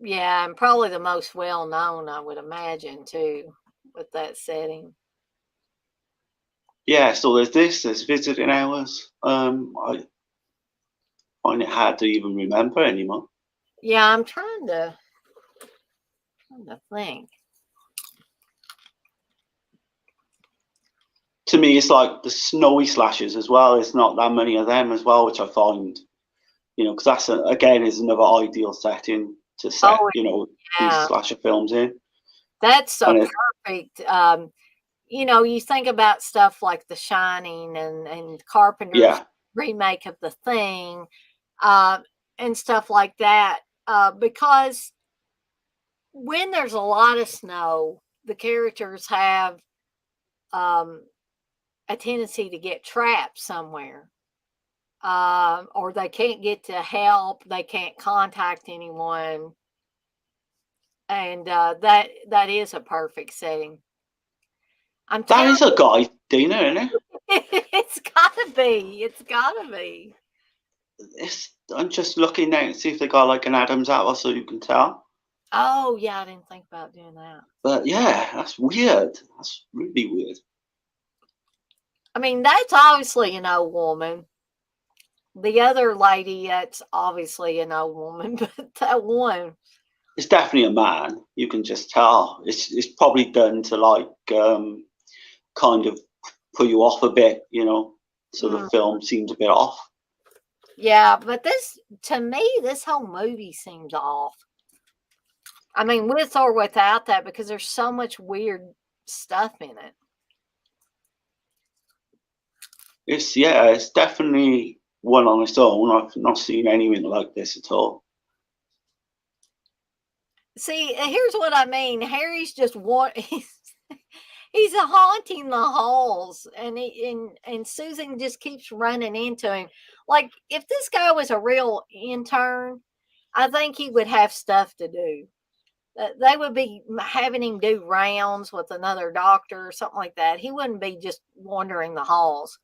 Yeah, and probably the most well known, I would imagine, too, with that setting. Yeah, so there's visiting hours. I find it hard to even remember anymore. Yeah, I'm trying to think. To me, it's like the snowy slashes as well. It's not that many of them as well, which I find, because that's again is another ideal setting to set, Oh, these yeah. slasher films in. That's And perfect. You think about stuff like The Shining and Carpenter yeah, remake of The Thing, and stuff like that. Because when there's a lot of snow, the characters have a tendency to get trapped somewhere, or they can't get to help, they can't contact anyone, and that is a perfect setting. I'm That telling is a guy, Dina, isn't it? it's gotta be. It's gotta be. I'm just looking now to see if they got like an Adam's apple so you can tell. Oh yeah, I didn't think about doing that. But yeah, that's weird. That's really weird. I mean, that's obviously an old woman. The other lady, that's obviously an old woman, but that one. It's definitely a man. You can just tell. It's probably done to like kind of put you off a bit, so the film seems a bit off. Yeah, but to me, this whole movie seems off. I mean, with or without that, because there's so much weird stuff in it. It's definitely one on its own. I've not seen anything like this at all. See, here's what I mean. Harry's just he's haunting the halls, and Susan just keeps running into him. Like, if this guy was a real intern, I think he would have stuff to do. They would be having him do rounds with another doctor or something like that. He wouldn't be just wandering the halls.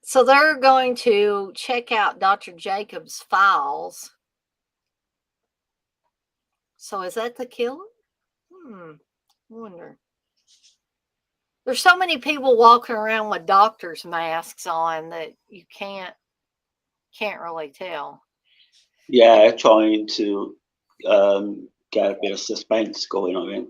So they're going to check out Dr. Jacobs' files. So is that the killer? Wonder. There's so many people walking around with doctors' masks on that you can't really tell. Yeah, trying to get a bit of suspense going on.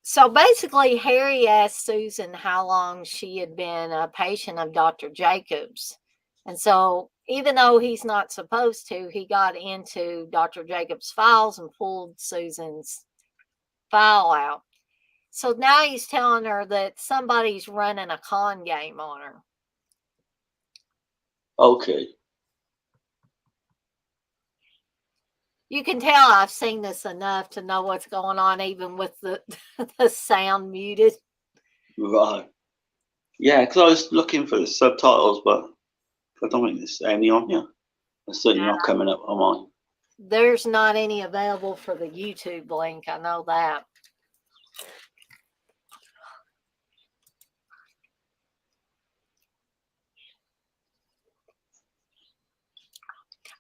So basically, Harry asked Susan how long she had been a patient of Dr. Jacobs. And so, even though he's not supposed to, he got into Dr. Jacobs' files and pulled Susan's file out. So now he's telling her that somebody's running a con game on her. Okay. You can tell I've seen this enough to know what's going on, even with the sound muted. Right. Yeah, because I was looking for the subtitles, but I don't think there's any on here. They're certainly not coming up on mine. There's not any available for the YouTube link. I know that.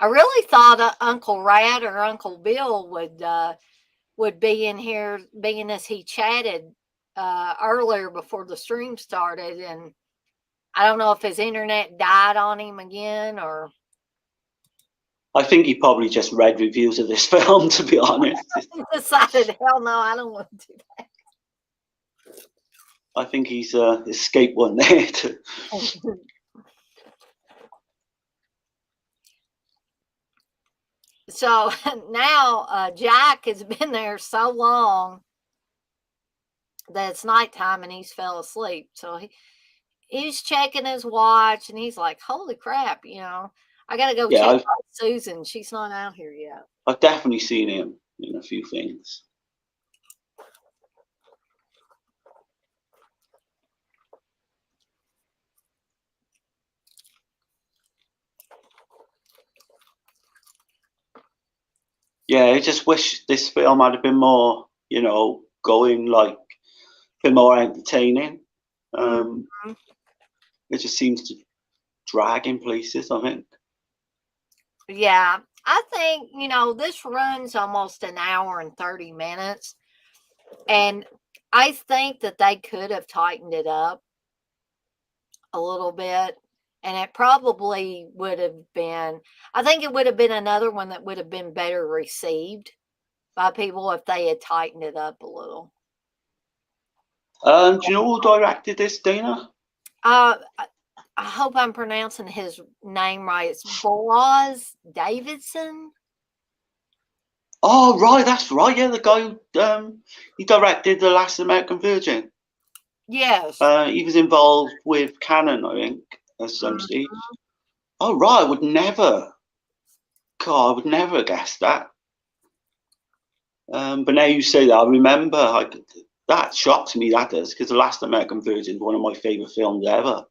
I really thought Uncle Rat or Uncle Bill would be in here, being as he chatted earlier before the stream started, and I don't know if his internet died on him again or. I think he probably just read reviews of this film, to be honest. Decided, hell no, I don't want to do that. I think he's escaped one there. So now Jack has been there so long that it's nighttime and he's fell asleep. So he's checking his watch and he's like, holy crap, I got to go check on Susan. She's not out here yet. I've definitely seen him in a few things. Yeah, I just wish this film had been more, going like a bit more entertaining. It just seems to drag in places, I think. Yeah, I think, this runs almost an hour and 30 minutes. And I think that they could have tightened it up a little bit. And it probably would have been, I think it would have been another one that would have been better received. by people if they had tightened it up a little. Do you know who directed this, Dana? I hope I'm pronouncing his name right. It's Boaz Davidson. Oh, right, that's right. Yeah, the guy who he directed The Last American Virgin. Yes. He was involved with Canon, I think, at some stage. Oh, right, I would never have guessed that. But now you say that, I remember, that shocks me, that does, because The Last American Virgin is one of my favourite films ever.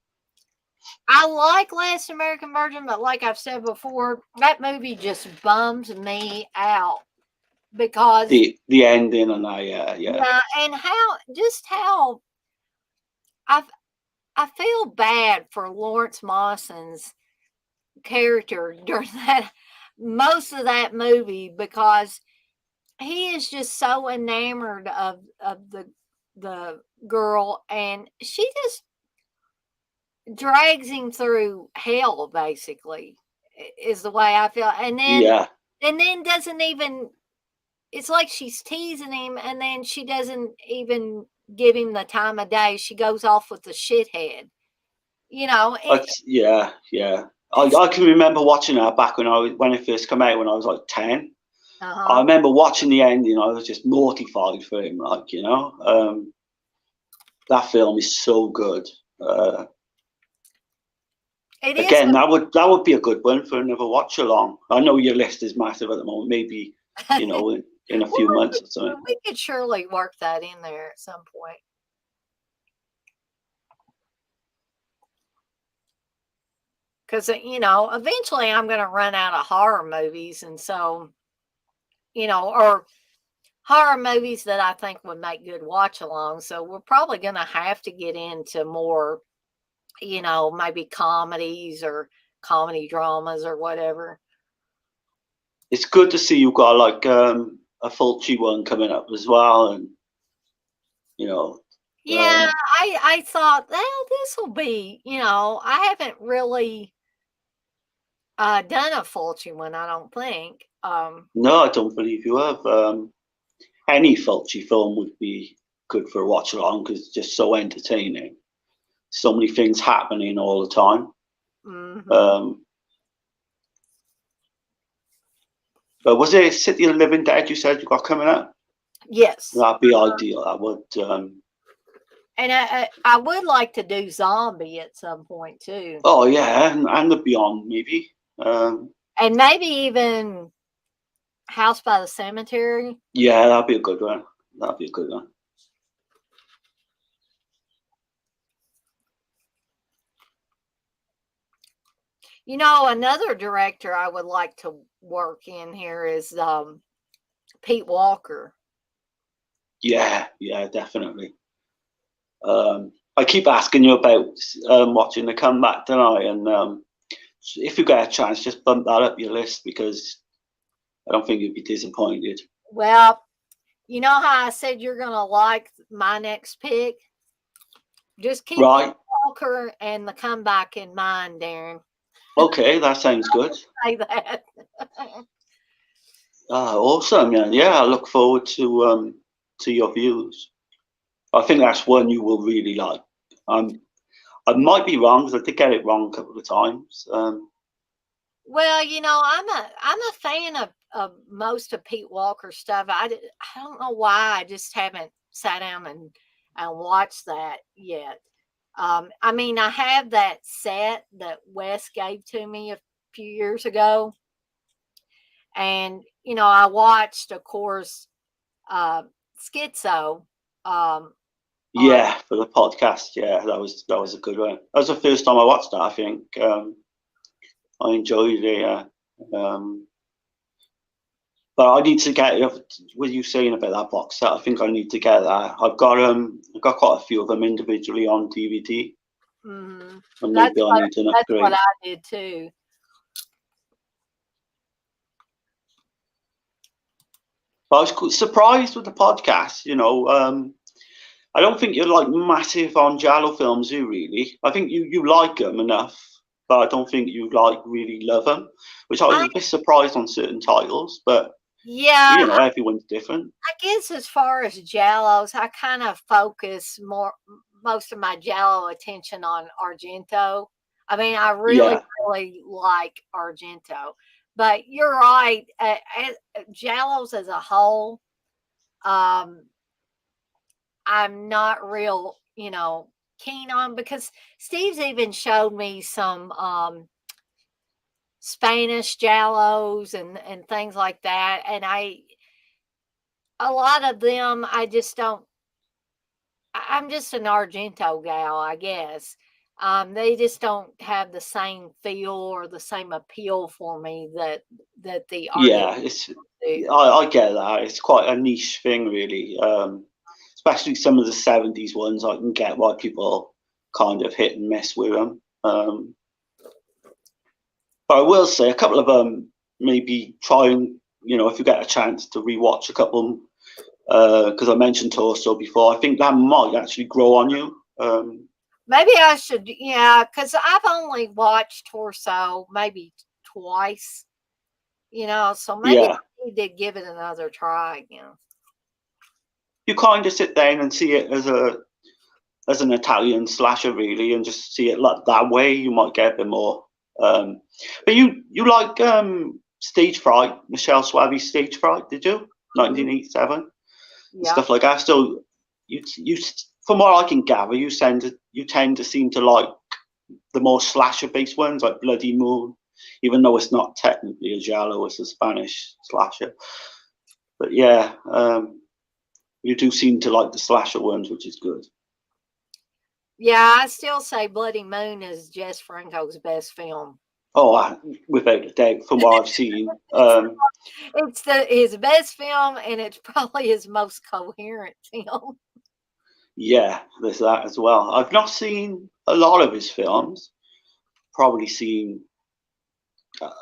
I like Last American Virgin, but like I've said before, that movie just bums me out because the ending and yeah, and how I feel bad for Lawrence Mawson's character during that most of that movie because he is just so enamored of the girl, and she just drags him through hell, basically, is the way I feel. And then doesn't even, it's like she's teasing him, and then she doesn't even give him the time of day. She goes off with the shithead, yeah. I can remember watching that back when it first came out when I was like 10. I remember watching the ending. I was just mortified for him, that film is so good. Again, that would be a good one for another watch along. I know your list is massive at the moment. Maybe in a few months or something. We could surely work that in there at some point. Because eventually I'm going to run out of horror movies, and so or horror movies that I think would make good watch-alongs. So we're probably going to have to get into more, maybe comedies or comedy dramas or whatever. It's good to see you've got like a Fulci one coming up as well, and Yeah, I thought, well, this will be, I haven't really done a Fulci one, I don't think. No, I don't believe you have. Any Fulci film would be good for a watch along because it's just so entertaining. So many things happening all the time. Mm-hmm. But was it City of the Living Dead you said you got coming up? Yes. That'd be ideal. That would. And I would like to do Zombie at some point too. Oh yeah, and the Beyond maybe. And maybe even House by the Cemetery. Yeah, that'd be a good one. That'd be a good one. Another director I would like to work in here is Pete Walker. Yeah, definitely. I keep asking you about watching The Comeback tonight, and if you get a chance, just bump that up your list because I don't think you'd be disappointed. Well, you know how I said you're going to like my next pick? Just keep Pete Walker and The Comeback in mind, Darren. Okay, that sounds good. Say that. Awesome, yeah. I look forward to your views. I think that's one you will really like. I might be wrong because I did get it wrong a couple of times. Well, I'm a fan of most of Pete Walker's stuff. I don't know why I just haven't sat down and watched that yet. I mean, I have that set that Wes gave to me a few years ago. And, I watched, of course, Schizo. For the podcast. Yeah, that was a good one. That was the first time I watched that, I think. I enjoyed it, but I need to get what you saying about that box set. I think I need to get that. I've got quite a few of them individually on DVD. Mm-hmm. And maybe I need an upgrade. That's what I did too. But I was surprised with the podcast. I don't think you're like massive on Giallo films, you really. I think you like them enough, but I don't think you really love them. Which I was a bit surprised on certain titles, but Yeah, everyone's different. I guess as far as Jallos, I kind of focus most of my Jallo attention on Argento. I mean, I really, Yeah, really like Argento, but you're right. Jallos as a whole, um, I'm not real, keen on because Steve's even showed me some Spanish Jallos and things like that, and a lot of them I just don't. I'm just an Argento gal, I guess. They just don't have the same feel or the same appeal for me that the Argento yeah. do. I get that. It's quite a niche thing, really. Especially some of the '70s ones. I can get why people kind of hit and miss with them. But I will say a couple of them. Maybe try and if you get a chance to rewatch a couple. Because I mentioned Torso before. I think that might actually grow on you. Maybe I should, yeah, because I've only watched Torso maybe twice, so maybe Yeah, I need to give it another try. you kind of sit down and see it as an Italian slasher, really, and just see it like that way. You might get a bit more. Um, but you like Stage Fright, Michelle Suave's Stage Fright, did you? Mhm. 1987 and Yeah. stuff like that. So you from what I can gather, you tend to seem to like the more slasher based ones like Bloody Moon, even though it's not technically a giallo, it's a Spanish slasher. But yeah, you do seem to like the slasher ones, which is good. Yeah, I still say Bloody Moon is Jess Franco's best film. Oh, without a doubt, from what I've seen. It's his best film, and it's probably his most coherent film. Yeah, there's that as well. I've not seen a lot of his films. Probably seen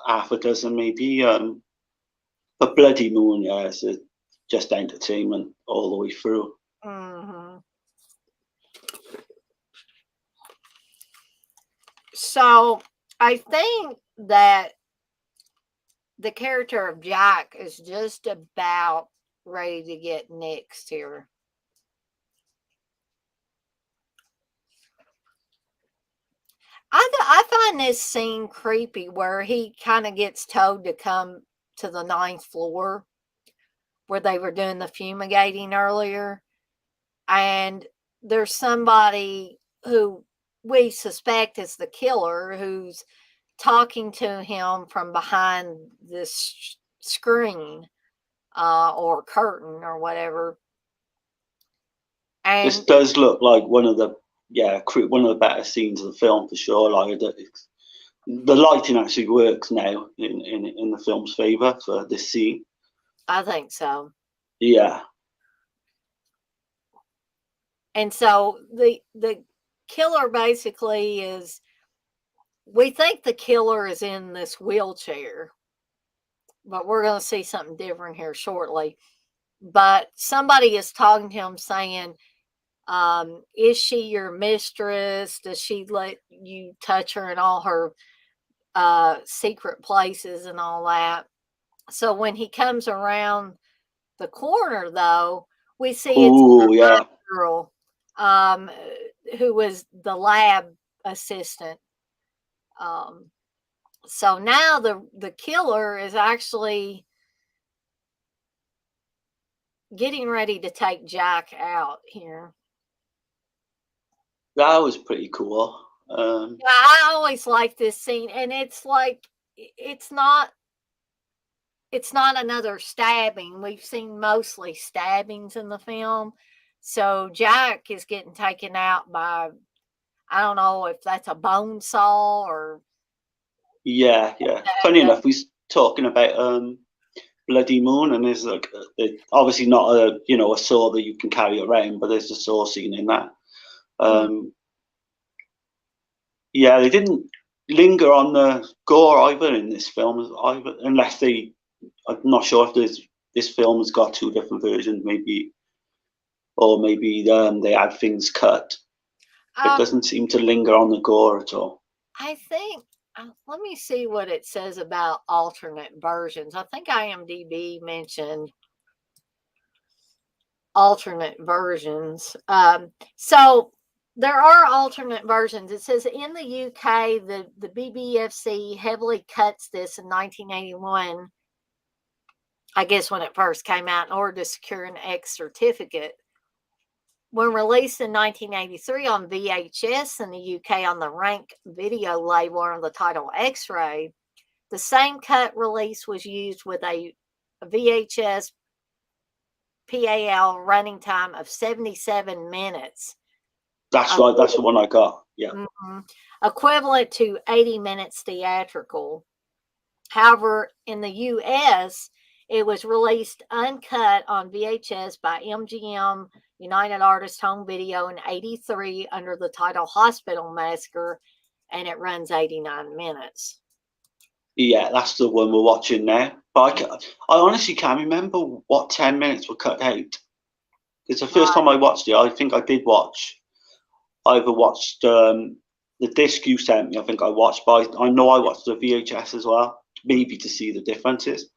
half a dozen, maybe. But Bloody Moon, yeah, it's just entertainment all the way through. Hmm. So I think that the character of Jack is just about ready to get nixed here. I find this scene creepy where he kind of gets told to come to the ninth floor where they were doing the fumigating earlier. And there's somebody who we suspect is the killer who's talking to him from behind this screen or curtain or whatever. This And does look like one of the better scenes of the film for sure. Like the lighting actually works now in the film's favor for this scene. I think so. Yeah, And so the killer basically is, we think the killer is in this wheelchair, but we're going to see something different here shortly. But somebody is talking to him saying, is she your mistress? Does she let you touch her in all her secret places and all that? So when he comes around the corner, though, we see it's oh yeah. a girl um, who was the lab assistant. Um, so now the killer is actually getting ready to take Jack out here. That was pretty cool. Yeah, I always like this scene, and it's like it's not it's not another stabbing. We've seen mostly stabbings in the film. So Jack is getting taken out by, I don't know if that's a bone saw or Yeah, yeah. Funny the, enough, we was talking about Bloody Moon, and there's like obviously not a saw that you can carry around, but there's a saw scene in that. mm, Um, yeah, they didn't linger on the gore either in this film, either, unless they. I'm not sure if this film has got two different versions, maybe, or maybe they had things cut. It um doesn't seem to linger on the gore at all. I think Let me see what it says about alternate versions. I think IMDb mentioned alternate versions. So there are alternate versions. It says in the UK, the BBFC heavily cuts this in 1981, I guess when it first came out, in order to secure an X certificate. When released in 1983 on VHS in the UK on the Rank video label under the title X-Ray, the same cut release was used with a VHS PAL running time of 77 minutes. That's right. That's the one I got. Yeah. Mm-hmm. Equivalent to 80 minutes theatrical. However, in the US, it was released uncut on VHS by MGM United Artists Home Video in 83 under the title Hospital Massacre, and it runs 89 minutes. Yeah, that's the one we're watching now. But I honestly can't remember what 10 minutes were cut out. Because the first time I watched it, I think I did watch. I either watched the disc you sent me, I think I watched, but I know I watched the VHS as well, maybe to see the differences.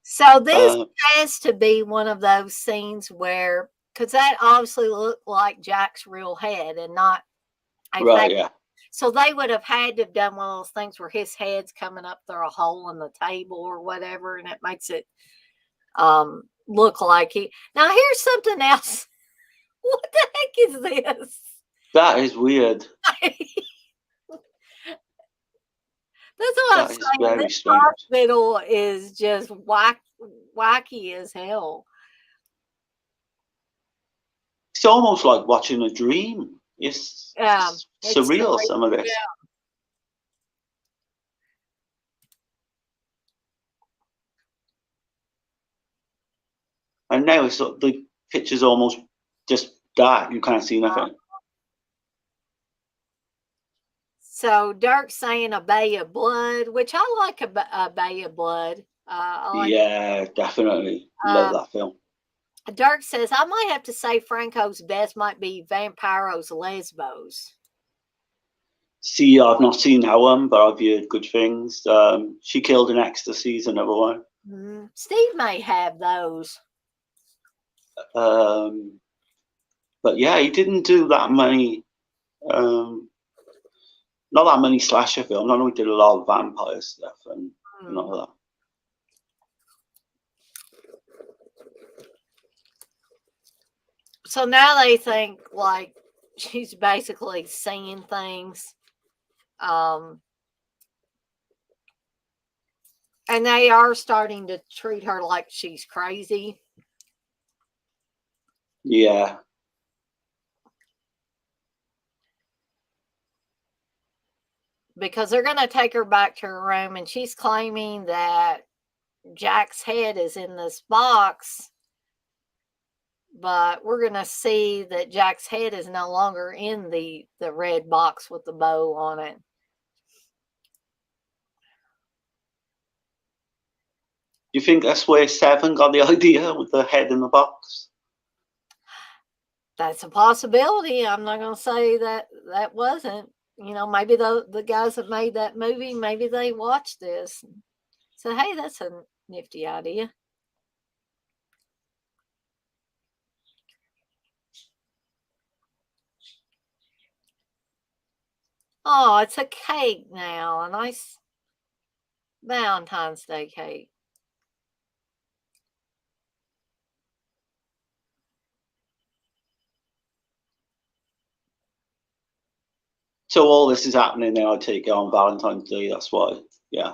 So this has to be one of those scenes where, because that obviously looked like Jack's real head and not a right, fake. yeah. So they would have had to have done one of those things where his head's coming up through a hole in the table or whatever, and it makes it look like he. Now here's something else. What the heck is this? That is weird. That's what That I'm is saying. very This strange. hospital is just wacky as hell. It's almost like watching a dream. It's surreal, some of this. Yeah. And now it's the picture's almost just dark. You can't see nothing. So Dirk's saying a Bay of Blood, which I like a Bay of Blood. Yeah, definitely. Love that film. Dirk says, I might have to say Franco's best might be Vampiro's Lesbos. See, I've not seen that one, but I've heard good things. She Killed in Ecstasy is another one. Mm-hmm. Steve may have those. But yeah, he didn't do that many, not that many slasher films. I know he did a lot of vampire stuff and all that. So now they think like she's basically seeing things. And they are starting to treat her like she's crazy. Yeah. Because they're going to take her back to her room, and she's claiming that Jack's head is in this box. But we're going to see that Jack's head is no longer in the red box with the bow on it. You think that's where Seven got the idea with the head in the box? That's a possibility. I'm not going to say that wasn't. You know, maybe the guys that made that movie, maybe they watched this. So, hey, that's a nifty idea. Oh, it's a cake now. A nice Valentine's Day cake. So all this is happening now, I take it, on Valentine's Day. That's why, yeah.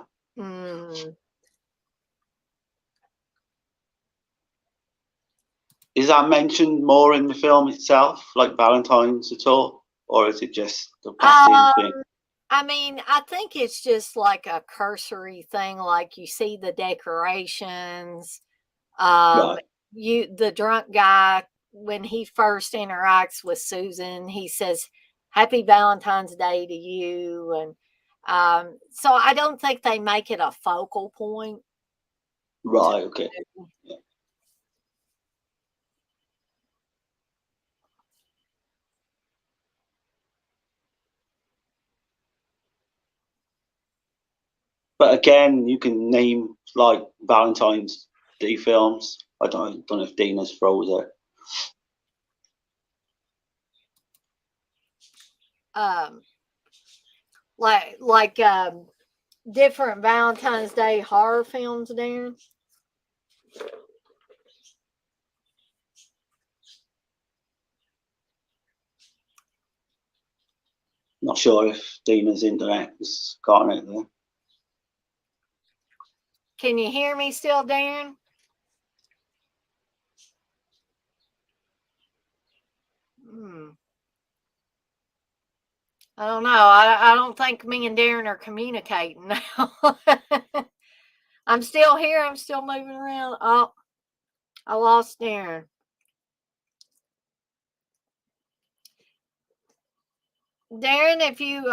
Is that mentioned more in the film itself, like Valentine's at all? Or is it just the passing thing? I mean, I think it's just like a cursory thing. Like you see the decorations. Right. The drunk guy, when he first interacts with Susan, he says, "Happy Valentine's Day to you." And so I don't think they make it a focal point. Right. Okay. Yeah. But again, you can name like Valentine's Day films. I don't know if Dana's froze it. Like different Valentine's Day horror films, Darren. Not sure if Dana's internet has gotten it there. Can you hear me still, Darren? I don't know. I don't think me and Darren are communicating now. I'm still here. I'm still moving around. Oh, I lost Darren. Darren, if you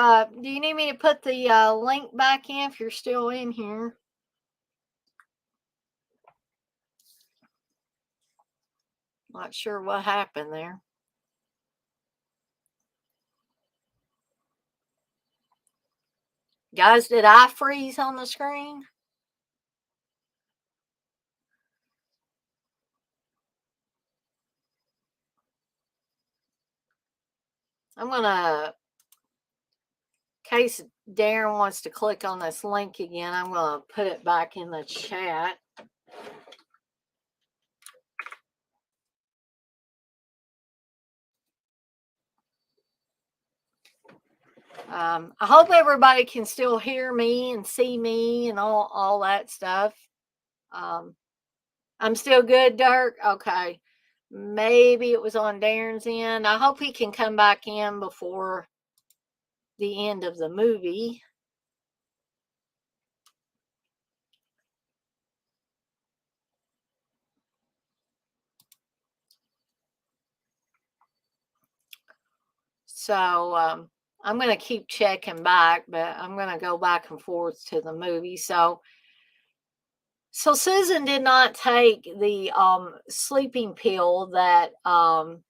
do you need me to put the link back in if you're still in here? Not sure what happened there. Guys, did I freeze on the screen? I'm gonna, in case Darren wants to click on this link again, I'm gonna put it back in the chat. I hope everybody can still hear me and see me and all that stuff. I'm still good, Dirk. Okay. Maybe it was on Darren's end. I hope he can come back in before the end of the movie. So I'm going to keep checking back, but I'm going to go back and forth to the movie. So Susan did not take the sleeping pill that the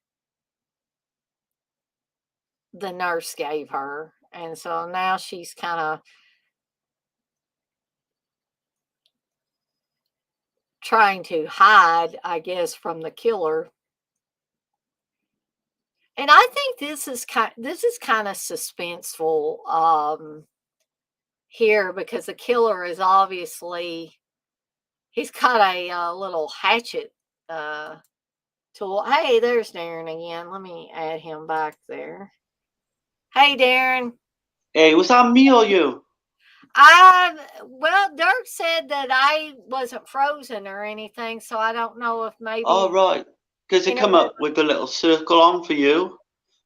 nurse gave her. And so now she's kind of trying to hide, I guess, from the killer. And I think this is kind of suspenseful here, because the killer is obviously, he's got a little hatchet tool. Hey, there's Darren again. Let me add him back there. Hey, Darren. Hey, was that me or you? Well, Dirk said that I wasn't frozen or anything, so I don't know if maybe. Oh, right. Because it come up with the little circle on for you.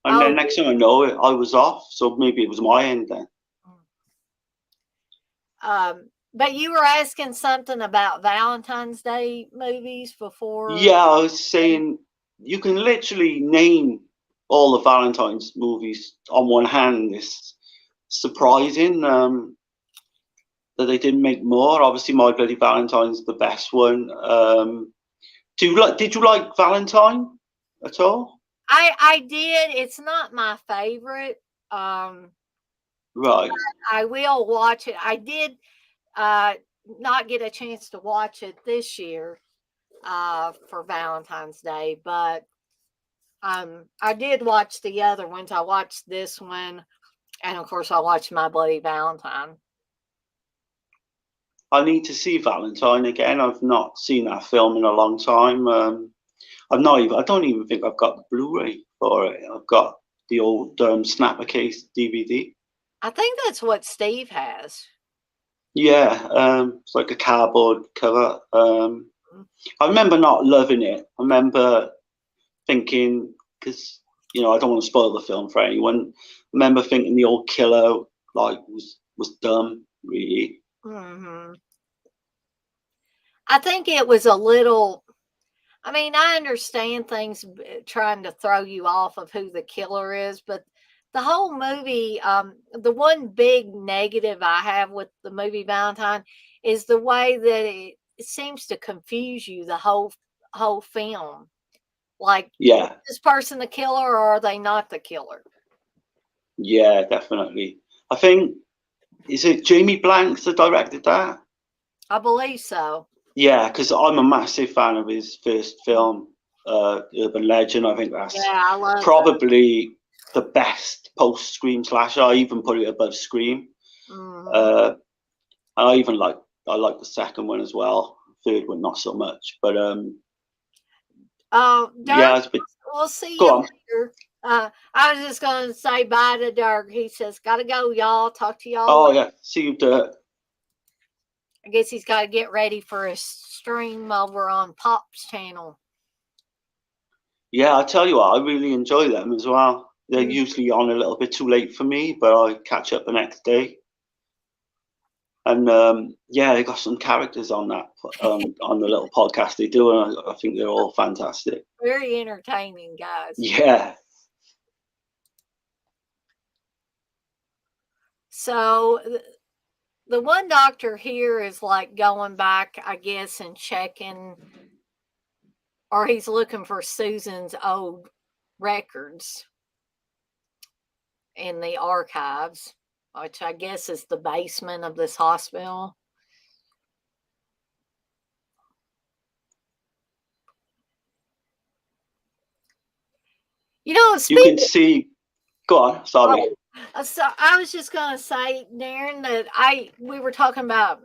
And then next thing I know, I was off. So maybe it was my end then. But you were asking something about Valentine's Day movies before. Yeah, I was saying you can literally name all the Valentine's movies on one hand. It's surprising that they didn't make more. Obviously, My Bloody Valentine's the best one. Did you like Valentine at all? I did. It's not my favorite. Right. I will watch it. I did not get a chance to watch it this year for Valentine's Day, but I did watch the other ones. I watched this one, and of course I watched My Bloody Valentine. I need to see Valentine again. I've not seen that film in a long time. I don't even think I've got the Blu-ray for it. I've got the old Snapper case DVD. I think that's what Steve has. Yeah, it's like a cardboard cover. I remember not loving it. I remember thinking, because I don't want to spoil the film for anyone. I remember thinking the old killer was dumb, really. Mm-hmm. I think it was a little. I mean, I understand things trying to throw you off of who the killer is, but the whole movie, the one big negative I have with the movie Valentine is the way that it seems to confuse you the whole film. Like, yeah, is this person the killer, or are they not the killer? Yeah, definitely. I think is it Jamie Blanks that directed that? I believe so. Yeah, because I'm a massive fan of his first film, Urban Legend. I think that's Yeah, I love that. probably the best post-Scream slasher. I even put it above Scream. Mhm. I like the second one as well. Third one not so much, but Dirk, yeah, it's a bit. we'll see Go you on. later. I was just going to say bye to Dirk. He says, "Gotta go, y'all. Talk to y'all Oh later." yeah, see you, Dirk. I guess he's got to get ready for his stream over on Pop's channel. Yeah, I tell you what, I really enjoy them as well. They're Mhm. usually on a little bit too late for me, but I catch up the next day. And yeah, they got some characters on that on the little podcast they do, and I think they're all fantastic. Very entertaining, guys. Yeah. So the one doctor here is like going back, I guess, and checking, or he's looking for Susan's old records in the archives, which I guess is the basement of this hospital. You know, You can see. Go on. Sorry. So I was just gonna say, Darren, that we were talking about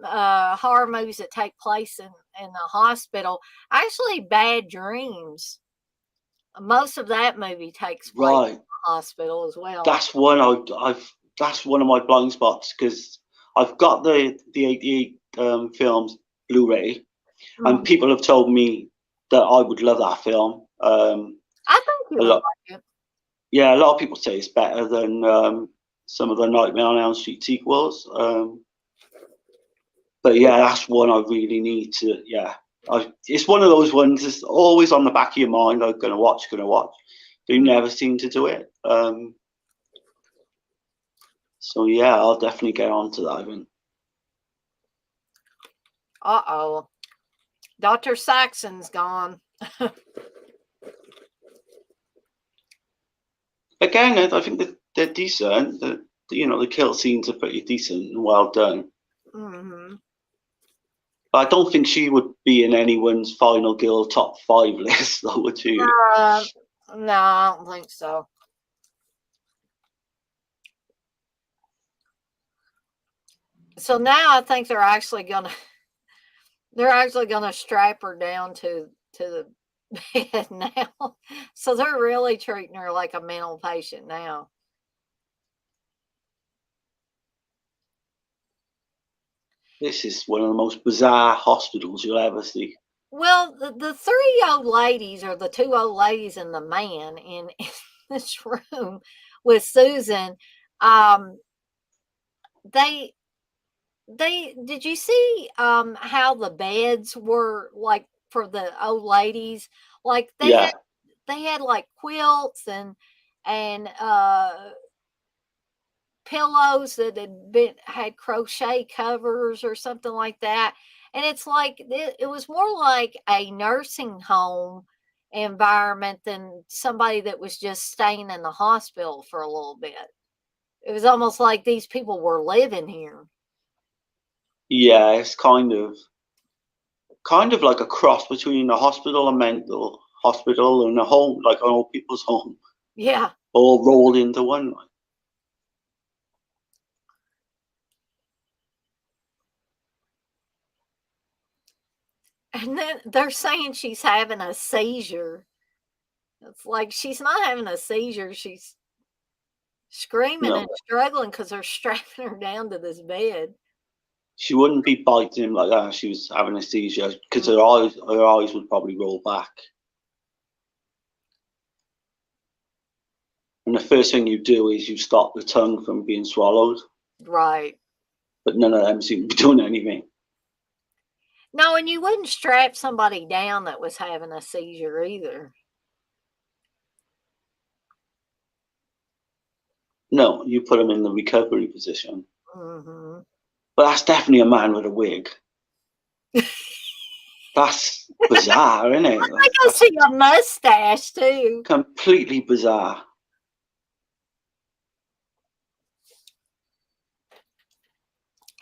horror movies that take place in the hospital. Actually, Bad Dreams. Most of that movie takes place in Right. the hospital as well. That's one I've. That's one of my blind spots because I've got the 88 films Blu-ray, and people have told me that I would love that film. I think you would like it. Yeah, a lot of people say it's better than some of the Nightmare on Elm Street sequels. But yeah, that's one I really need to. Yeah, it's one of those ones that's always on the back of your mind. I'm gonna watch. They never seem to do it. So yeah, I'll definitely get on to that. I think. Uh-oh. Dr. Saxon's gone. Again, I think that they're decent. The kill scenes are pretty decent and well done. Mm-hmm. But I don't think she would be in anyone's Final Girl top 5 list, though, would she? No, I don't think so. So now I think they're actually gonna strap her down to the bed now. So they're really treating her like a mental patient now. This is one of the most bizarre hospitals you'll ever see. Well, the three old ladies, or the two old ladies and the man in this room with Susan, they did you see how the beds were like for the old ladies? Like Yeah, they had like quilts and pillows that had crochet covers or something like that. And it's like it was more like a nursing home environment than somebody that was just staying in the hospital for a little bit. It was almost like these people were living here. yeah, it's kind of like a cross between a hospital, a mental hospital, and a home, like an old people's home, Yeah. all rolled into one. And then they're saying she's having a seizure. It's like she's not having a seizure. She's screaming and No, struggling because they're strapping her down to this bed. she wouldn't be biting him like that if she was having a seizure, because her eyes would probably roll back. And the first thing you do is you stop the tongue from being swallowed. Right. But none of them seem to be doing anything. No, and you wouldn't strap somebody down that was having a seizure either. No, you put them in the recovery position. Mm-hmm. But that's definitely a man with a wig. That's bizarre, isn't it? I can see a mustache too. Completely bizarre.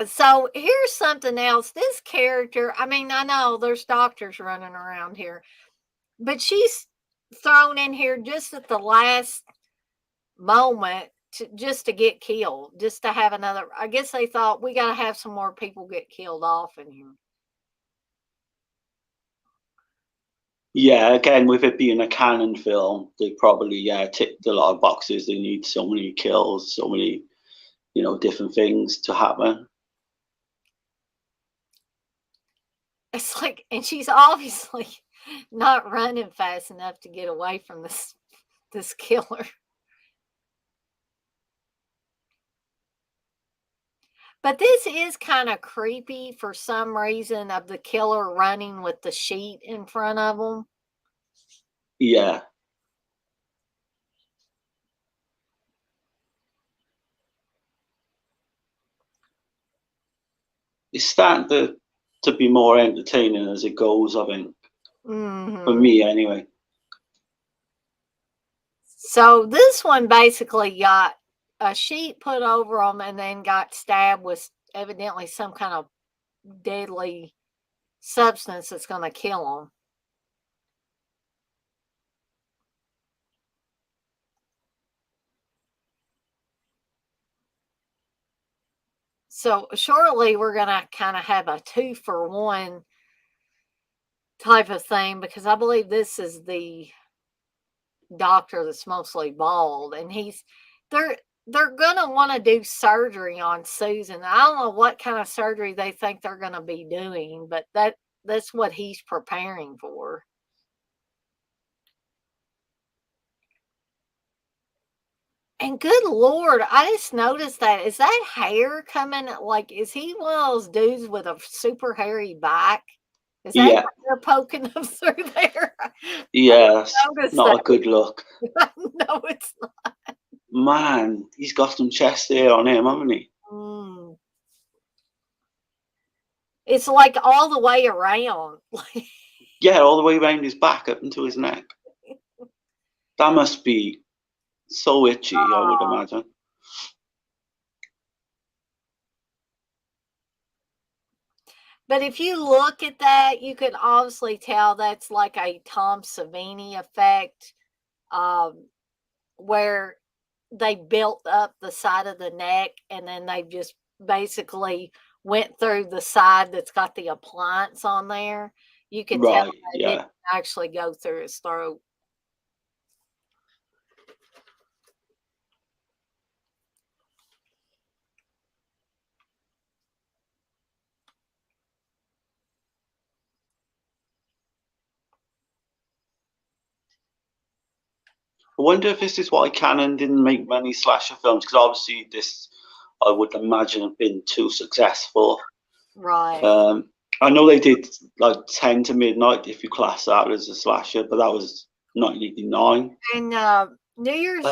So here's something else. This character, I mean, I know there's doctors running around here, but she's thrown in here just at the last moment just to get killed, just to have another. I guess they thought we got to have some more people get killed off in here. Yeah, again, with it being a canon film, they probably ticked a lot of boxes. They need so many kills, so many, different things to happen. It's like, and she's obviously not running fast enough to get away from this killer. But this is kind of creepy for some reason, of the killer running with the sheet in front of him. Yeah. It's starting to be more entertaining as it goes, I think. For me, anyway. So this one basically got a sheet put over him and then got stabbed with evidently some kind of deadly substance that's going to kill him. So shortly we're going to kind of have a 2-for-1 type of thing, because I believe this is the doctor that's mostly bald, and they're gonna want to do surgery on Susan. I don't know what kind of surgery they think they're gonna be doing, but that's what he's preparing for. And good Lord, I just noticed that. Is that hair coming? Like, is he one of those dudes with a super hairy back? Is that hair poking up through there? Yeah, not a good look. No, it's not. Man, he's got some chest hair on him, hasn't he? It's like all the way around. Yeah, all the way around his back up into his neck. That must be so itchy, I would imagine. But if you look at that, you can obviously tell that's like a Tom Savini effect, where they built up the side of the neck and then they just basically went through the side that's got the appliance on there. You could tell that it didn't actually go through his throat. I wonder if this is why Canon didn't make many slasher films, because obviously this, I would imagine, have been too successful. Right. I know they did like 10 to Midnight, if you class that as a slasher, but that was 1989. And New Year's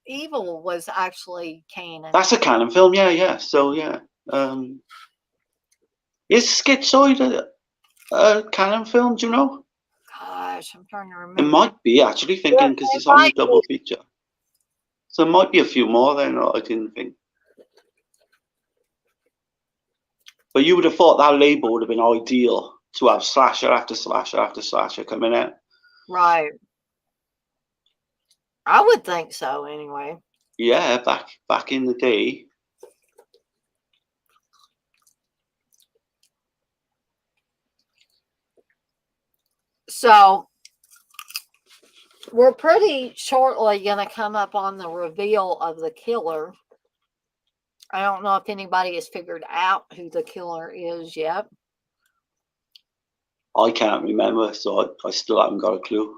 Evil was actually canon. That's a canon film, yeah. So, yeah. Is Schizoid a canon film, do you know? Gosh, I'm trying to remember. It might be, actually, thinking, because it's on the double feature. So it might be a few more then, I didn't think. But you would have thought that label would have been ideal to have slasher after slasher after slasher coming out. Right. I would think so, anyway. Yeah, back in the day. So we're pretty shortly going to come up on the reveal of the killer. I don't know if anybody has figured out who the killer is yet. I can't remember, so I still haven't got a clue.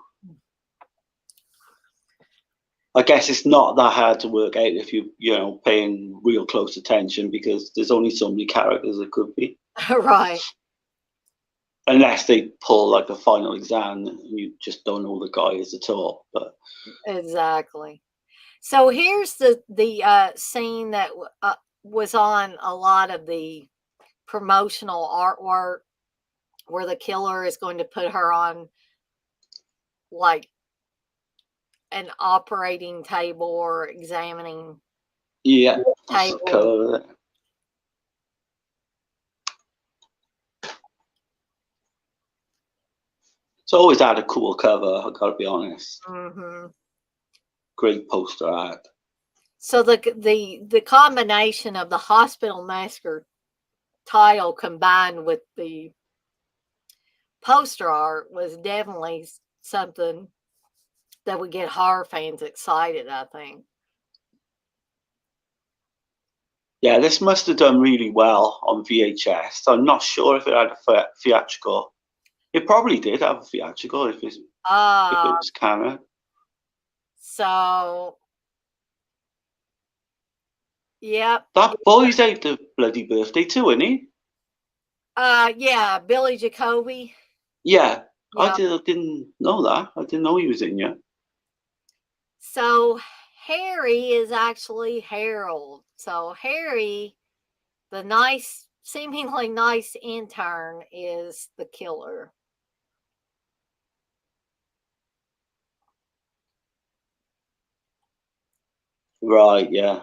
I guess it's not that hard to work out if you're paying real close attention, because there's only so many characters it could be. Right. Unless they pull like a final exam and you just don't know the guys at all. But exactly. So here's the scene that was on a lot of the promotional artwork, where the killer is going to put her on like an operating table or examining table. It's always had a cool cover, I gotta be honest. Mm-hmm. Great poster art. So the combination of the Hospital Massacre title combined with the poster art was definitely something that would get horror fans excited, I think. Yeah, this must have done really well on VHS. I'm not sure if it had a theatrical. It probably did have a theatrical if it was canon. So, yep. That boy's out the bloody birthday too, isn't he? Yeah, Billy Jacoby. Yeah, Yeah. I didn't know that. I didn't know he was in yet. So Harry is actually Harold. So Harry, the nice, seemingly nice intern, is the killer. Right, yeah.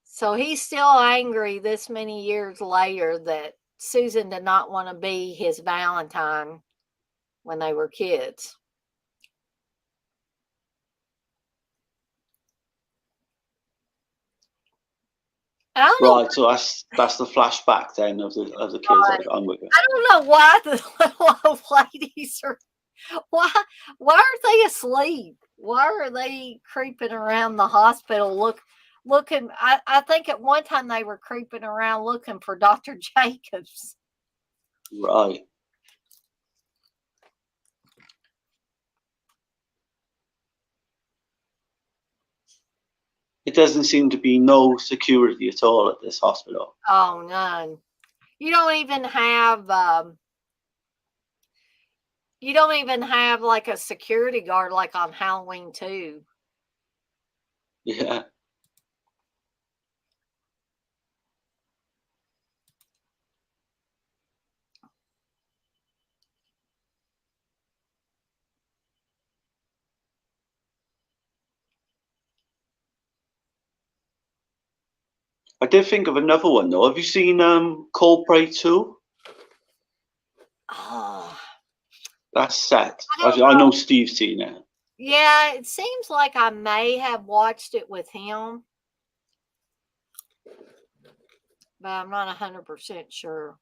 So he's still angry this many years later that Susan did not want to be his Valentine when they were kids. I don't know. Right, so that's the flashback then of the kids. I'm with you. I don't know why the little old ladies are why aren't they asleep? Why are they creeping around the hospital looking I think at one time they were creeping around looking for Dr. Jacobs. Right. It doesn't seem to be no security at all at this hospital. Oh, none. You don't even have like a security guard like on Halloween 2. Yeah. I did think of another one though. Have you seen Cold Prey 2? Oh, That's set. I don't I know know. Steve's seen it. Yeah, it seems like I may have watched it with him, but I'm not 100% sure.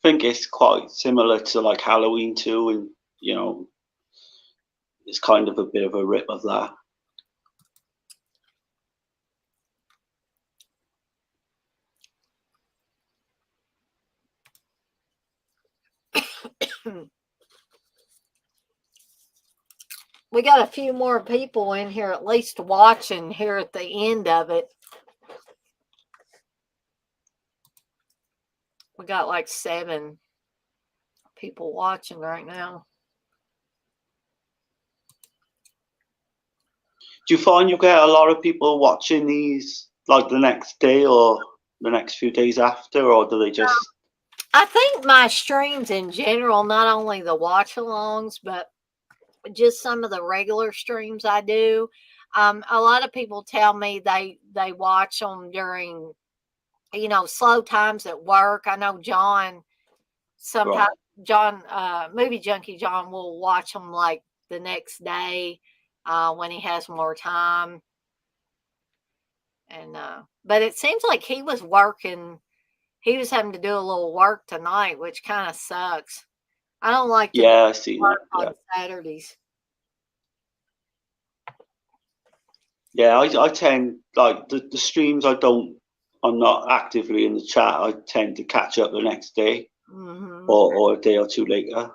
I think it's quite similar to like Halloween 2, and you know, it's kind of a bit of a rip of that. We got a few more people in here at least watching here at the end of it. We got like 7 people watching right now. Do you find you get a lot of people watching these like the next day or the next few days after, or do they just? I think my streams in general, not only the watch-alongs, but just some of the regular streams I do. A lot of people tell me they watch them during, slow times at work. I know John sometimes. Right. John, movie junkie John, will watch them like the next day when he has more time. And but it seems like he was working. He was having to do a little work tonight, which kind of sucks. I don't like to Yeah, I see that. work on Saturdays. Yeah, I tend like the streams I'm not actively in the chat. I tend to catch up the next day or a day or two later.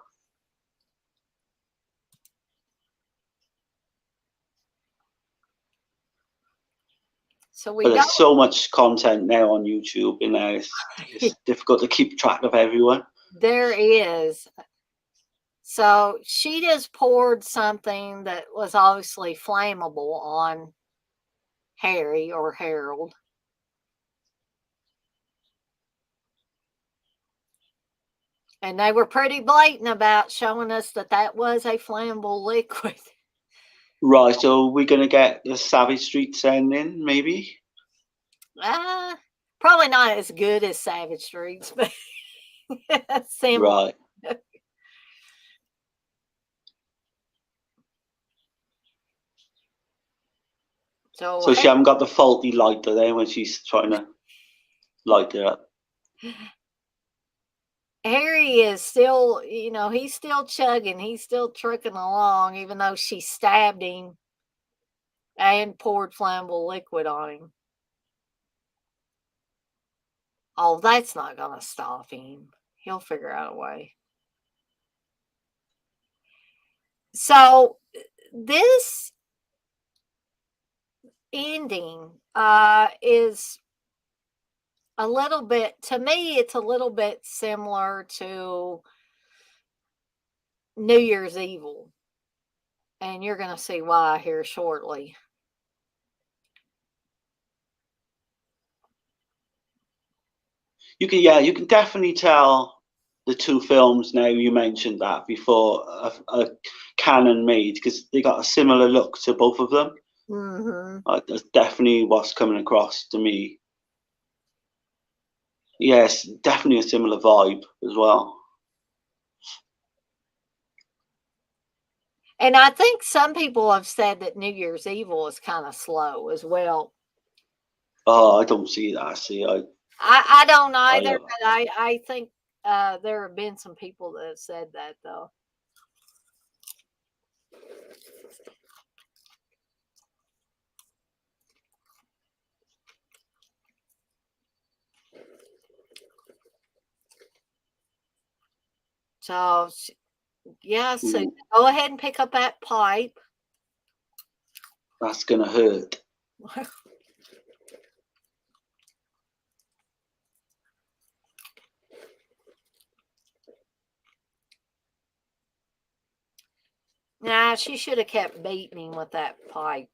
So but there's so much content now on YouTube, and it's difficult to keep track of everyone. There is. So she just poured something that was obviously flammable on Harry or Harold. And they were pretty blatant about showing us that was a flammable liquid. Right, so we're going to get the Savage Street ending, maybe? Probably not as good as Savage Streets, but similar. Right. So So she haven't got the faulty lighter there when she's trying to light it up. Harry is still, he's still chugging. He's still trucking along, even though she stabbed him and poured flammable liquid on him. Oh, that's not going to stop him. He'll figure out a way. So this ending is a little bit, to me, it's a little bit similar to New Year's Evil. And you're going to see why here shortly. You can definitely tell the two films now. You mentioned that before a canon made because they got a similar look to both of them. Mm-hmm. That's definitely what's coming across to me. Yes, definitely a similar vibe as well. And I think some people have said that New Year's Evil is kind of slow as well. Oh, I don't see that. I don't either, but I think there have been some people that have said that though. So yeah, so go ahead and pick up that pipe. That's gonna hurt. Nah, she should have kept beating him with that pipe.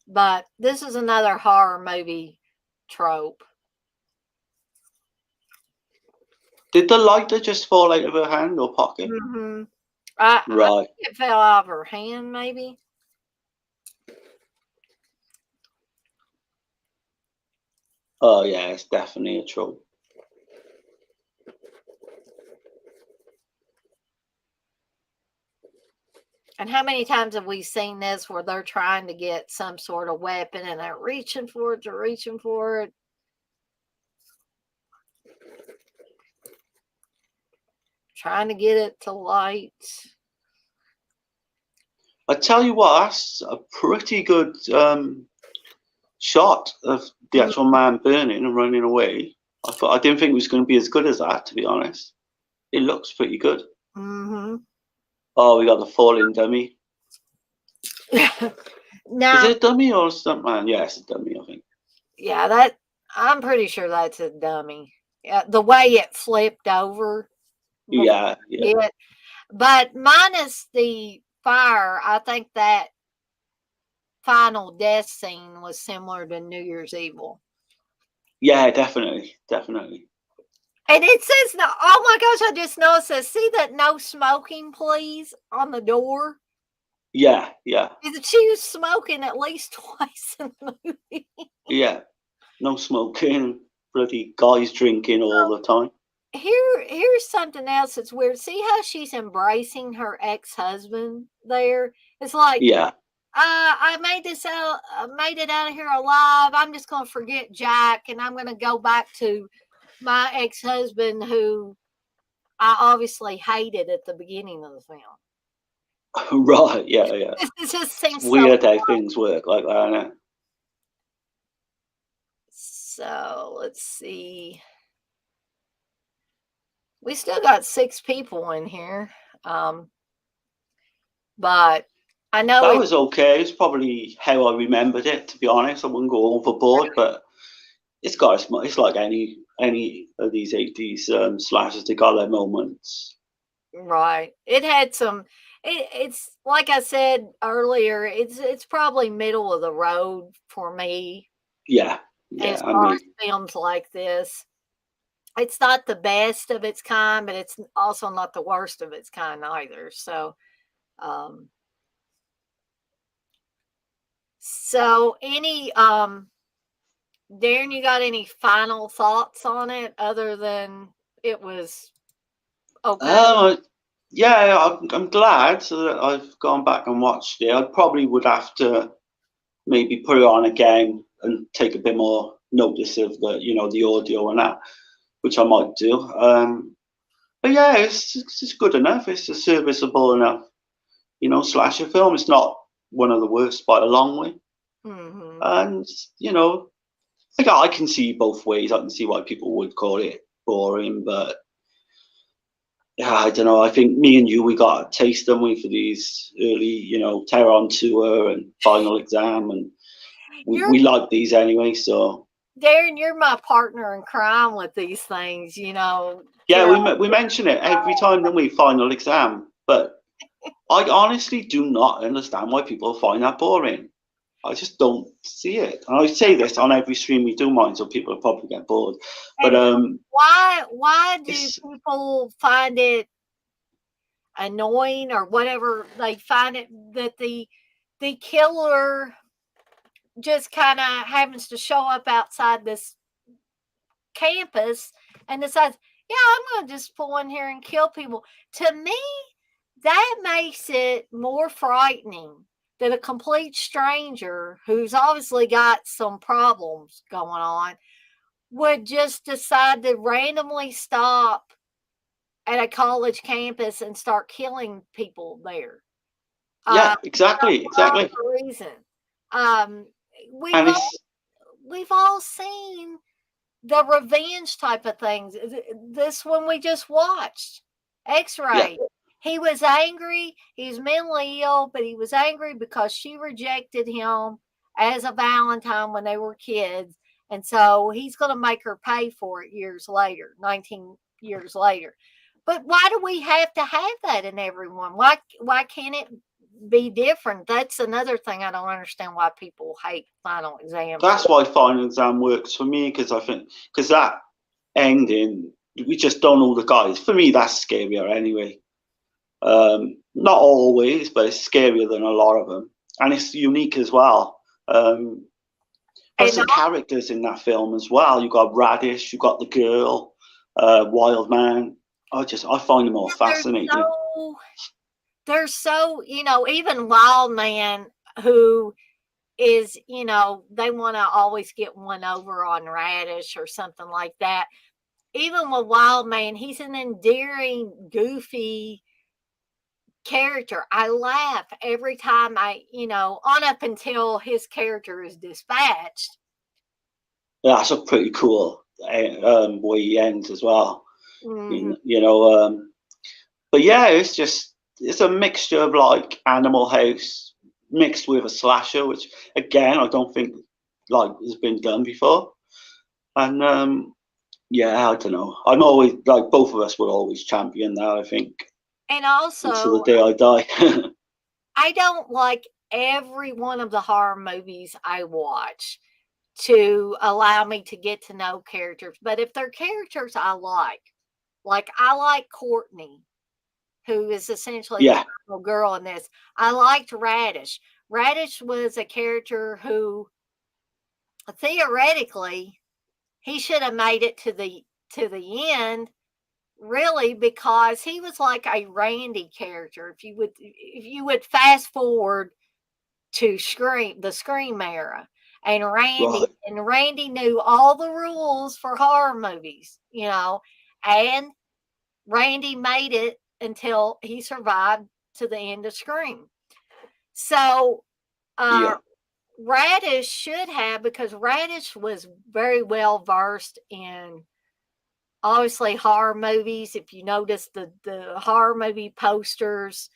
But this is another horror movie trope. Did the lighter just fall out of her hand or pocket? Mm-hmm. Right. I think it fell out of her hand, maybe. Oh yeah, it's definitely a trope. And how many times have we seen this where they're trying to get some sort of weapon and they're reaching for it, trying to get it to light. I tell you what, that's a pretty good shot of the actual man burning and running away. I didn't think it was going to be as good as that, to be honest. It looks pretty good. Mm-hmm. Oh, we got the falling dummy. Now, is it a dummy or a stuntman? Yeah, it's a dummy, I think. Yeah, I'm pretty sure that's a dummy. The way it flipped over. Yeah. But minus the fire, I think that final death scene was similar to New Year's Evil. Yeah, definitely. And it says, no, oh my gosh, I just noticed this. See that no smoking, please, on the door? Yeah. She was smoking at least twice in the movie. Yeah. No smoking. Bloody guys drinking all the time. Here's something else that's weird. See how she's embracing her ex-husband there? It's like, yeah, I made it out of here alive. I'm just going to forget Jack and I'm going to go back to my ex-husband who I obviously hated at the beginning of the film. right. Yeah. It just seems It's weird so how things work like that, isn't it? So let's see. We still got 6 people in here. But I know that was okay. It's probably how I remembered it, to be honest. I wouldn't go overboard, but it's like any of these 80s slashers. They got their moments. Right. It had some. It's like I said earlier. It's probably middle of the road for me. Yeah. As far as films like this, it's not the best of its kind, but it's also not the worst of its kind either. So, any Darren, you got any final thoughts on it other than it was okay? Yeah, I'm glad that I've gone back and watched it. I probably would have to maybe put it on again and take a bit more notice of the audio and that, which I might do. But yeah, it's good enough. It's a serviceable enough, slasher film. It's not one of the worst by a long way. Mm-hmm. And I can see both ways. I can see why people would call it boring, but yeah, I don't know. I think me and you, we got a taste, didn't we, for these early, Terror on Tour and Final Exam, and You're we like these anyway. So Darren, you're my partner in crime with these things, yeah, Terror. we mention it every time, don't we? Final Exam, but I honestly do not understand why people find that boring. I just don't see it. And I say this on every stream we do mine, so people will probably get bored. But And why do it's people find it annoying or whatever? They find it that the killer just kind of happens to show up outside this campus and decides, yeah, I'm going to just pull in here and kill people. To me, that makes it more frightening that a complete stranger who's obviously got some problems going on would just decide to randomly stop at a college campus and start killing people there. yeah, For exactly, no exactly. reason. Um, we've And all it's we've all seen the revenge type of things. This one we just watched, yeah, X-Ray. He was angry. He's mentally ill, but he was angry because she rejected him as a Valentine when they were kids. And so he's going to make her pay for it years later, 19 years later. But why do we have to have that in everyone? Why can't it be different? That's another thing I don't understand why people hate Final Exam. that's why Final Exam works for me, because I think that ending, we just don't know the guys. For me, that's scarier anyway. Not always, but it's scarier than a lot of them, and it's unique as well. Plus And the characters in that film as well. You got Radish, you got the girl, Wild Man. I find them all they're fascinating. so they're so, even Wild Man, who is, they want to always get one over on Radish or something like that. Even with Wild Man, he's an endearing, goofy character. I laugh every time on up until his character is dispatched. That's a pretty cool way he ends as well. Mm-hmm. But yeah, it's a mixture of like Animal House mixed with a slasher, which again I don't think like has been done before. And yeah, I don't know. I'm always like both of us will always champion that. I think And until the also, day I die. I don't like every one of the horror movies I watch to allow me to get to know characters. But if they're characters I like I like Courtney, who is essentially the Yeah, final girl in this. I liked Radish. Radish was a character who theoretically he should have made it to the end, really, because he was like a Randy character. If you would fast forward to the Scream era, and Randy right. and Randy knew all the rules for horror movies, and Randy made it until he survived to the end of Scream. So uh Yeah, Radish should have, because Radish was very well versed in obviously horror movies. If you notice the horror movie posters,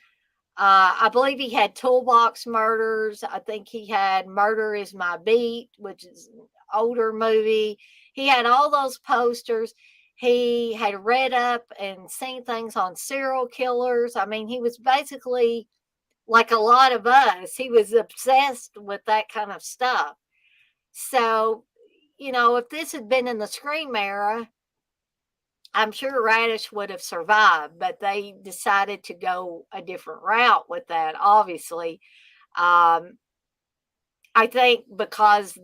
I believe he had Toolbox Murders. I think he had Murder Is My Beat, which is an older movie. He had all those posters. He had read up and seen things on serial killers. I mean, he was basically like a lot of us. He was obsessed with that kind of stuff. So, if this had been in the Scream era, I'm sure Radish would have survived, but they decided to go a different route with that, obviously. I think because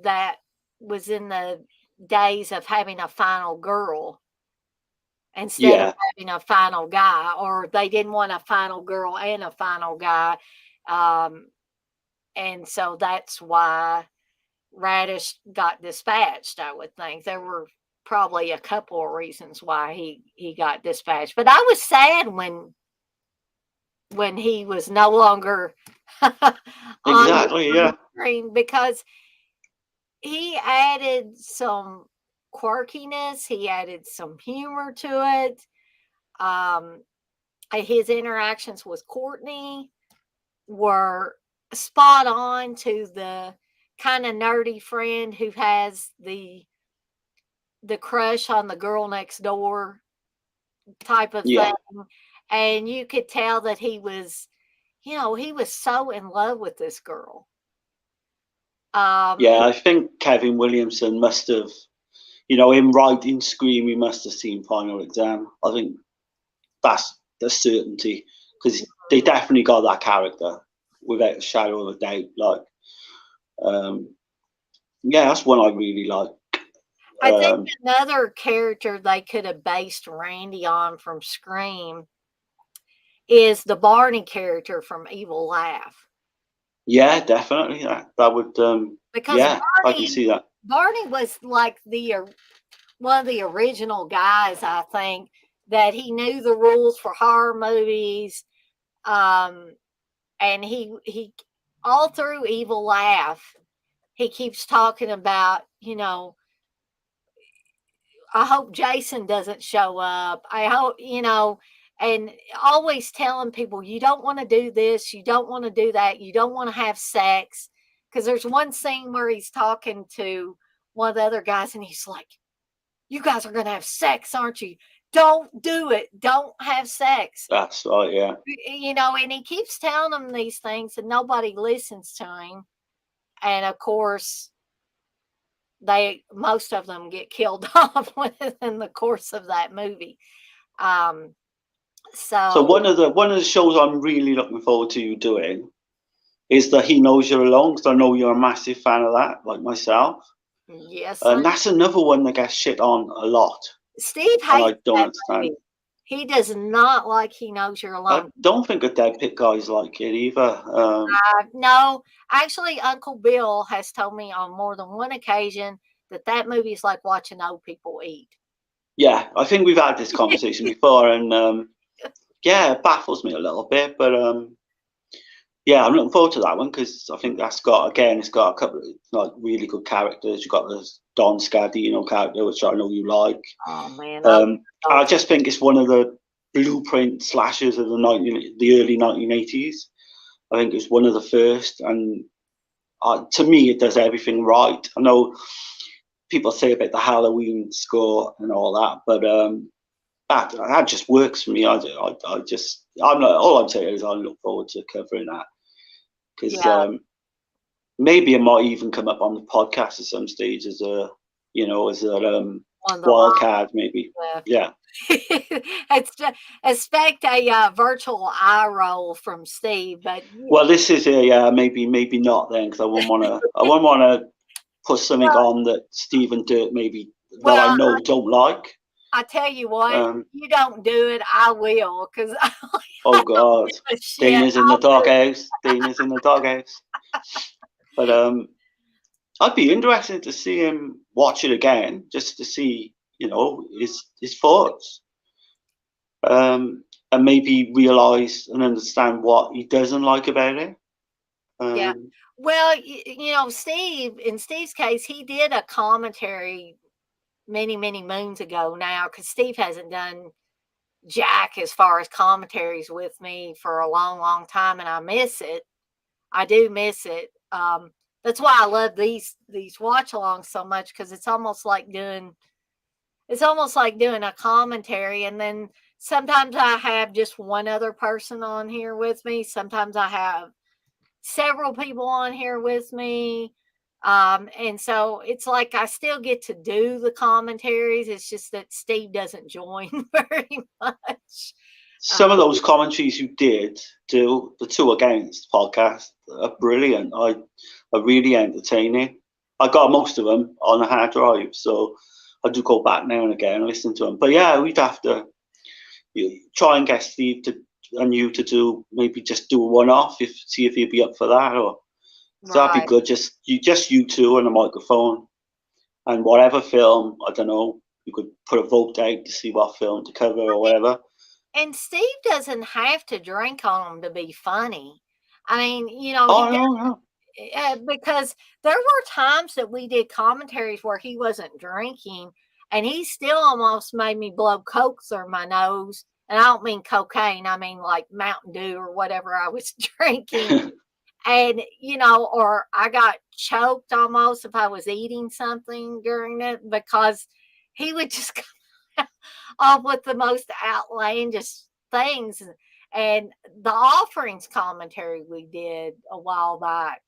was in the days of having a final girl instead of having a final guy, or they didn't want a final girl and a final guy. And so that's why Radish got dispatched, I would think. There were probably a couple of reasons why he got dispatched. But I was sad when he was no longer on the screen, because he added some quirkiness, he added some humor to it. His interactions with Courtney were spot on to the kind of nerdy friend who has the crush on the girl next door type of thing. And you could tell that he was so in love with this girl. I think Kevin Williamson must have, him writing Scream, he must have seen Final Exam. I think that's the certainty, because they definitely got that character without a shadow of a doubt. Like, that's one I really like. I think another character they could have based Randy on from Scream is the Barney character from Evil Laugh. Yeah, definitely. That would. Because Barney, I can see that. Barney was like one of the original guys, I think, that he knew the rules for horror movies, and he all through Evil Laugh, he keeps talking about, I hope Jason doesn't show up. I hope, and always telling people, you don't want to do this, you don't want to do that, you don't want to have sex. Because there's one scene where he's talking to one of the other guys, and he's like, you guys are going to have sex, aren't you? Don't do it. Don't have sex. That's right, yeah. And he keeps telling them these things, and nobody listens to him. And of course, most of them get killed off within the course of that movie. So one of the shows I'm really looking forward to you doing is the He Knows You're Alone, because I know you're a massive fan of that, like myself. Yes. And that's another one that gets shit on a lot. Steve hates that movie. He does not like He Knows You're Alone. I don't think the Dead Pit guys like it either. No, actually, Uncle Bill has told me on more than one occasion that movie is like watching old people eat. Yeah, I think we've had this conversation before, and it baffles me a little bit, but I'm looking forward to that one, because I think it's got a couple of really good characters. You've got the Don Scardino character, which I know you like. Oh man! I just think it's one of the blueprint slashers of the early 1980s. I think it's one of the first, and to me, it does everything right. I know people say about the Halloween score and all that, but that just works for me. All I'm saying is I look forward to covering that, because maybe it might even come up on the podcast at some stage as a wild card, maybe. Yeah. Expect a virtual eye roll from Steve, but well, this is maybe not then, because I wouldn't want to put something on that Steve and Dirk maybe that I know don't like. I tell you what, you don't do it, I will, because oh God, Dana's in the doghouse. Dana's in the doghouse. But I'd be interested to see him watch it again, just to see, his thoughts, and maybe realize and understand what he doesn't like about it. Yeah. Well, Steve, in Steve's case, he did a commentary many, many moons ago now, because Steve hasn't done jack as far as commentaries with me for a long, long time, and I miss it. I do miss it. That's why I love these watch-alongs so much, because it's almost like doing a commentary, and then sometimes I have just one other person on here with me. Sometimes I have several people on here with me. And so it's like I still get to do the commentaries. It's just that Steve doesn't join very much. Some of those commentaries you did do, the Two Against podcast, are brilliant. Are really entertaining. I got most of them on a hard drive, so I do go back now and again and listen to them. But yeah, we'd have to try and get Steve and you to do maybe just do a one-off, see if he'd be up for that, or so that'd be Right. good. Just you two and a microphone, and whatever film, I don't know, you could put a vote out to see what film to cover or whatever. And Steve doesn't have to drink on them to be funny. I mean, you know, Oh no, because there were times that we did commentaries where he wasn't drinking, and he still almost made me blow coke through my nose. And I don't mean cocaine; I mean like Mountain Dew or whatever I was drinking. no. And you know, or I got choked almost if I was eating something during it because he would just come off with the most outlandish things. And the offerings commentary we did a while back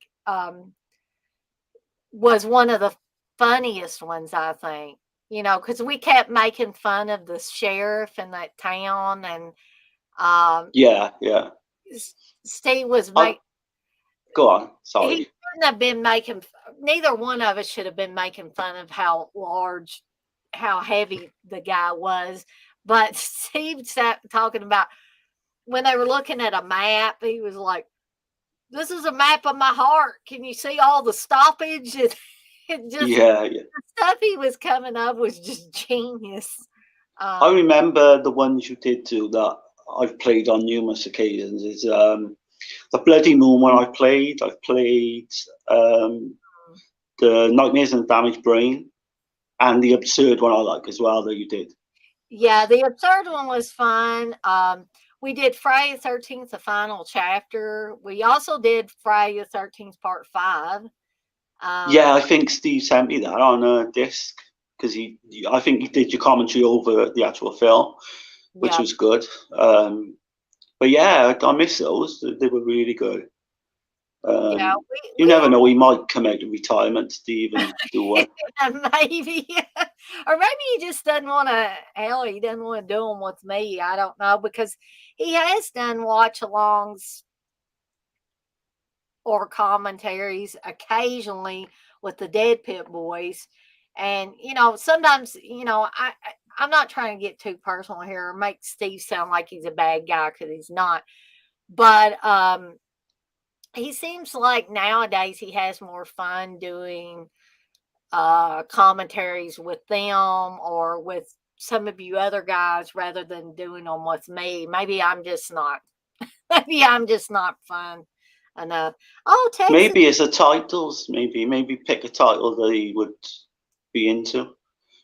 was one of the funniest ones, I think. You know, because we kept making fun of the sheriff in that town, and um, Yeah, yeah. Steve was I go on. he Sorry. shouldn't have been making. Neither one of us should have been making fun of how large, how heavy the guy was. But Steve sat talking about when they were looking at a map. He was like, "This is a map of my heart. Can you see all the stoppage?" And just Yeah, yeah. the stuff he was coming up was just genius. I Um, remember the ones you did do that I've played on numerous occasions. Is the Bloody Moon one I played. I've played um, the Nightmares and Damaged Brain, and the absurd one I like as well that you did. yeah, the absurd one was fun. We did Friday the 13th, the final chapter. We also did Friday the 13th, part 5. Um, Yeah, I think Steve sent me that on a disc because I think he did your commentary over the actual film, which yeah, was good. But yeah, I miss those. They were really good. yeah, You we never know, he might come out of retirement, Steve, and do one. maybe, or maybe he just doesn't want to. Hell, he doesn't want to do them with me. I don't know because he has done watch-alongs or commentaries occasionally with the Dead Pit Boys, and you know sometimes I'm not trying to get too personal here or make Steve sound like he's a bad guy because he's not, but he seems like nowadays he has more fun doing commentaries with them or with some of you other guys rather than doing them with me. Maybe I'm just not. Maybe I'm just not fun enough. Oh, Texas. Maybe as a titles, maybe pick a title that he would be into.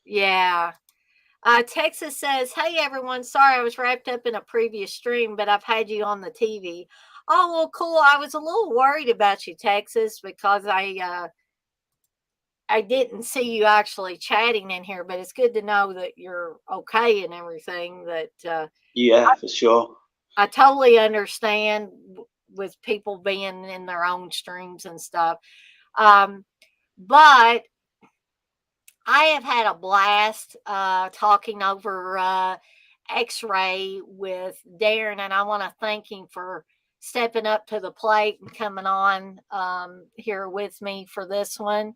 Yeah. Texas says, "Hey everyone, sorry I was wrapped up in a previous stream, but I've had you on the TV." Oh well, cool. I was a little worried about you, Texas, because I didn't see you actually chatting in here, but it's good to know that you're okay and everything. That Yeah, for sure. I totally understand with people being in their own streams and stuff. Um, but I have had a blast talking over X-Ray with Darren, and I want to thank him for stepping up to the plate and coming on here with me for this one.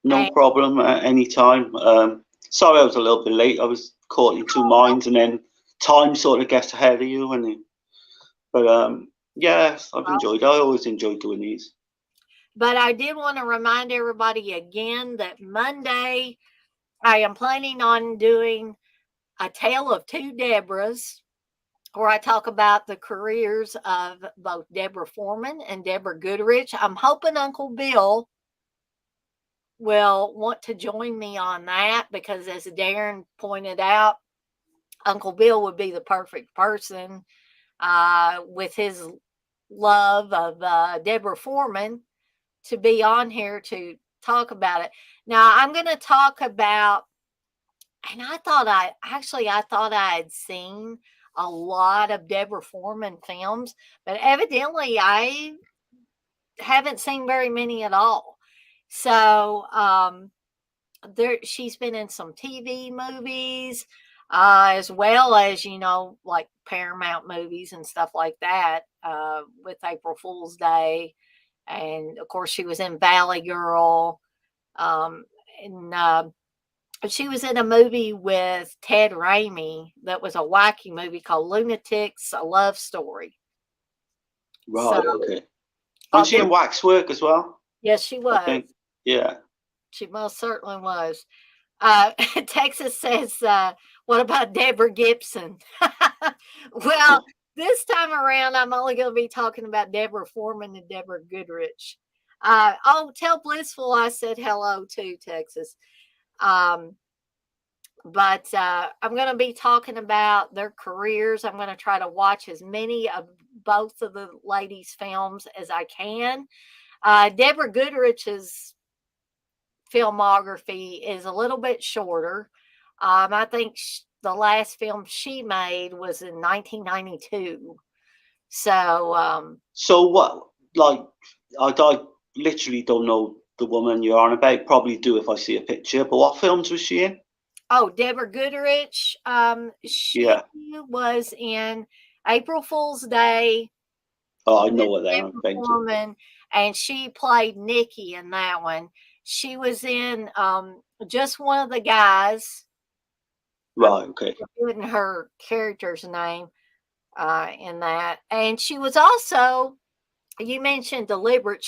No And problem at any time. Sorry I was a little bit late. I was caught in two minds, and then time sort of gets ahead of you. But yes, I've enjoyed. I always enjoy doing these. but I did want to remind everybody again that Monday I am planning on doing a tale of two Deborahs, where I talk about the careers of both Deborah Foreman and Deborah Goodrich. I'm hoping Uncle Bill will want to join me on that because, as Darren pointed out, Uncle Bill would be the perfect person with his love of Deborah Foreman to be on here to talk about it. Now, I'm going to talk about, and I thought I had seen a lot of Deborah Foreman films, but evidently I haven't seen very many at all. So she's been in some TV movies, as well as like Paramount movies and stuff like that, with April Fool's Day, and of course she was in Valley Girl. Um, and she was in a movie with Ted Raimi that was a wacky movie called Lunatics: A Love Story. So, Right. Okay. oh, Was she in Waxwork as well? yes, she I was. think. Yeah. She most certainly was. Texas says, what about Deborah Gibson? Well, this time around, I'm only going to be talking about Deborah Foreman and Deborah Goodrich. Tell Blissful I said hello to Texas. Um, but I'm going to be talking about their careers. I'm going to try to watch as many of both of the ladies' films as I can. Deborah Goodrich's filmography is a little bit shorter. I think the last film she made was in 1992. So what? Like, I literally don't know the woman you're on about. Probably do if I see a picture. But what films was she in? Deborah Goodrich. She Yeah. was in April Fool's Day Oh, I with know what then. I'm Deborah going to. Foreman, and she played Nikki in that one. She was in Just One of the Guys. I'm Right. Okay. forgetting her character's name in that, and she was also. You mentioned the Deliberate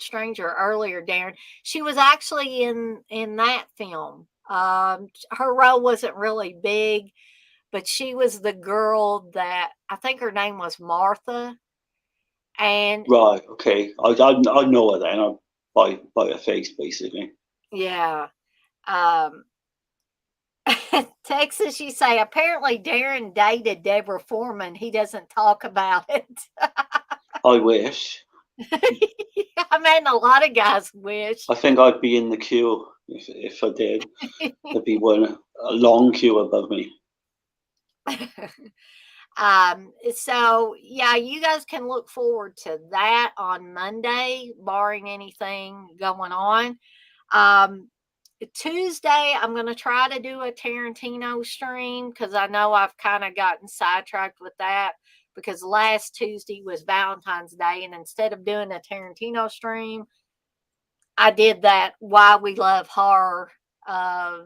Stranger earlier, Darren. She was actually in that film. Her role wasn't really big, but she was the girl that I think her name was Martha. And Right. Okay. I know her then. By her face, basically. yeah, um, Texas, you say apparently Darren dated Deborah Foreman. He doesn't talk about it. I wish. I mean, a lot of guys wish. I think I'd be in the queue if I did. There'd be a long queue above me. So yeah, you guys can look forward to that on Monday, barring anything going on. Um, Tuesday, I'm going to try to do a Tarantino stream because I know I've kind of gotten sidetracked with that because last Tuesday was Valentine's Day, and instead of doing a Tarantino stream, I did that Why We Love Horror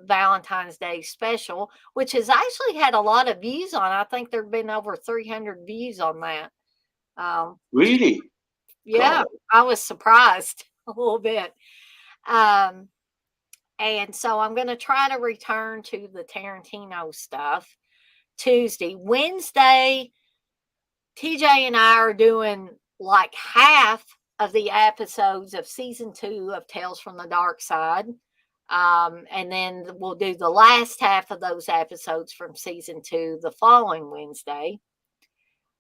Valentine's Day special, which has actually had a lot of views on. I think there've been over 300 views on that. Really? Yeah, God. I was surprised a little bit. Um, and so I'm going to try to return to the Tarantino stuff Tuesday. Wednesday, TJ and I are doing like half of the episodes of season 2 of Tales from the Dark Side. And then we'll do the last half of those episodes from season 2 the following Wednesday.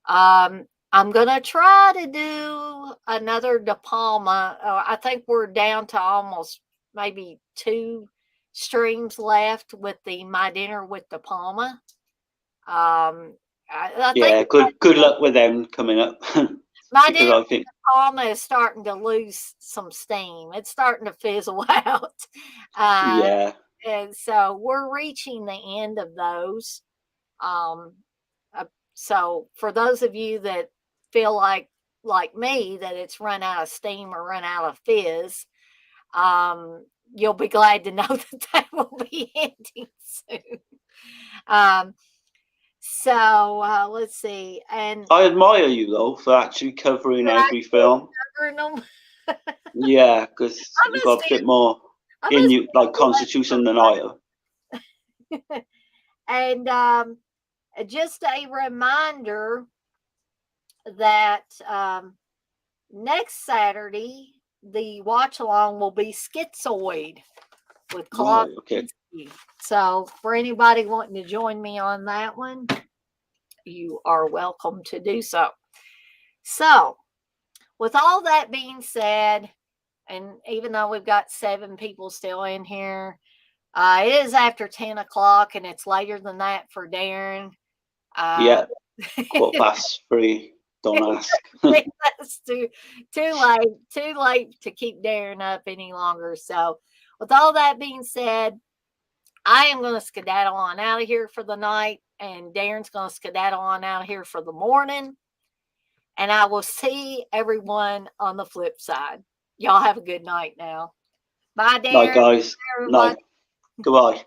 I'm going to try to do another De Palma. I think we're down to almost maybe 2 streams left with the My Dinner with De Palma. I think Yeah. Good luck with them coming up. My Because Dinner I with think. De Palma is starting to lose some steam. It's starting to fizzle out. Uh, Yeah. and so we're reaching the end of those. Um, so for those of you that feel like me that it's run out of steam or run out of fizz, you'll be glad to know that will be ending soon. Um, let's see, and I admire you though for actually covering you're every actually film. covering them. Yeah, because I you've must got a bit more I in must you, like Constitution than I have. and just a reminder that next Saturday, the watch along will be Schizoid with Claude. Right. Okay. So, for anybody wanting to join me on that one, you are welcome to do so. So, with all that being said, and even though we've got 7 people still in here, it is after 10 o'clock and it's later than that for Darren. Yeah. 3:15. Don't ask. That's too late to keep Darren up any longer. So, with all that being said, I am going to skedaddle on out of here for the night, and Darren's going to skedaddle on out of here for the morning. And I will see everyone on the flip side. Y'all have a good night now. Bye, Night, Darren. guys. Everybody. Night. Goodbye.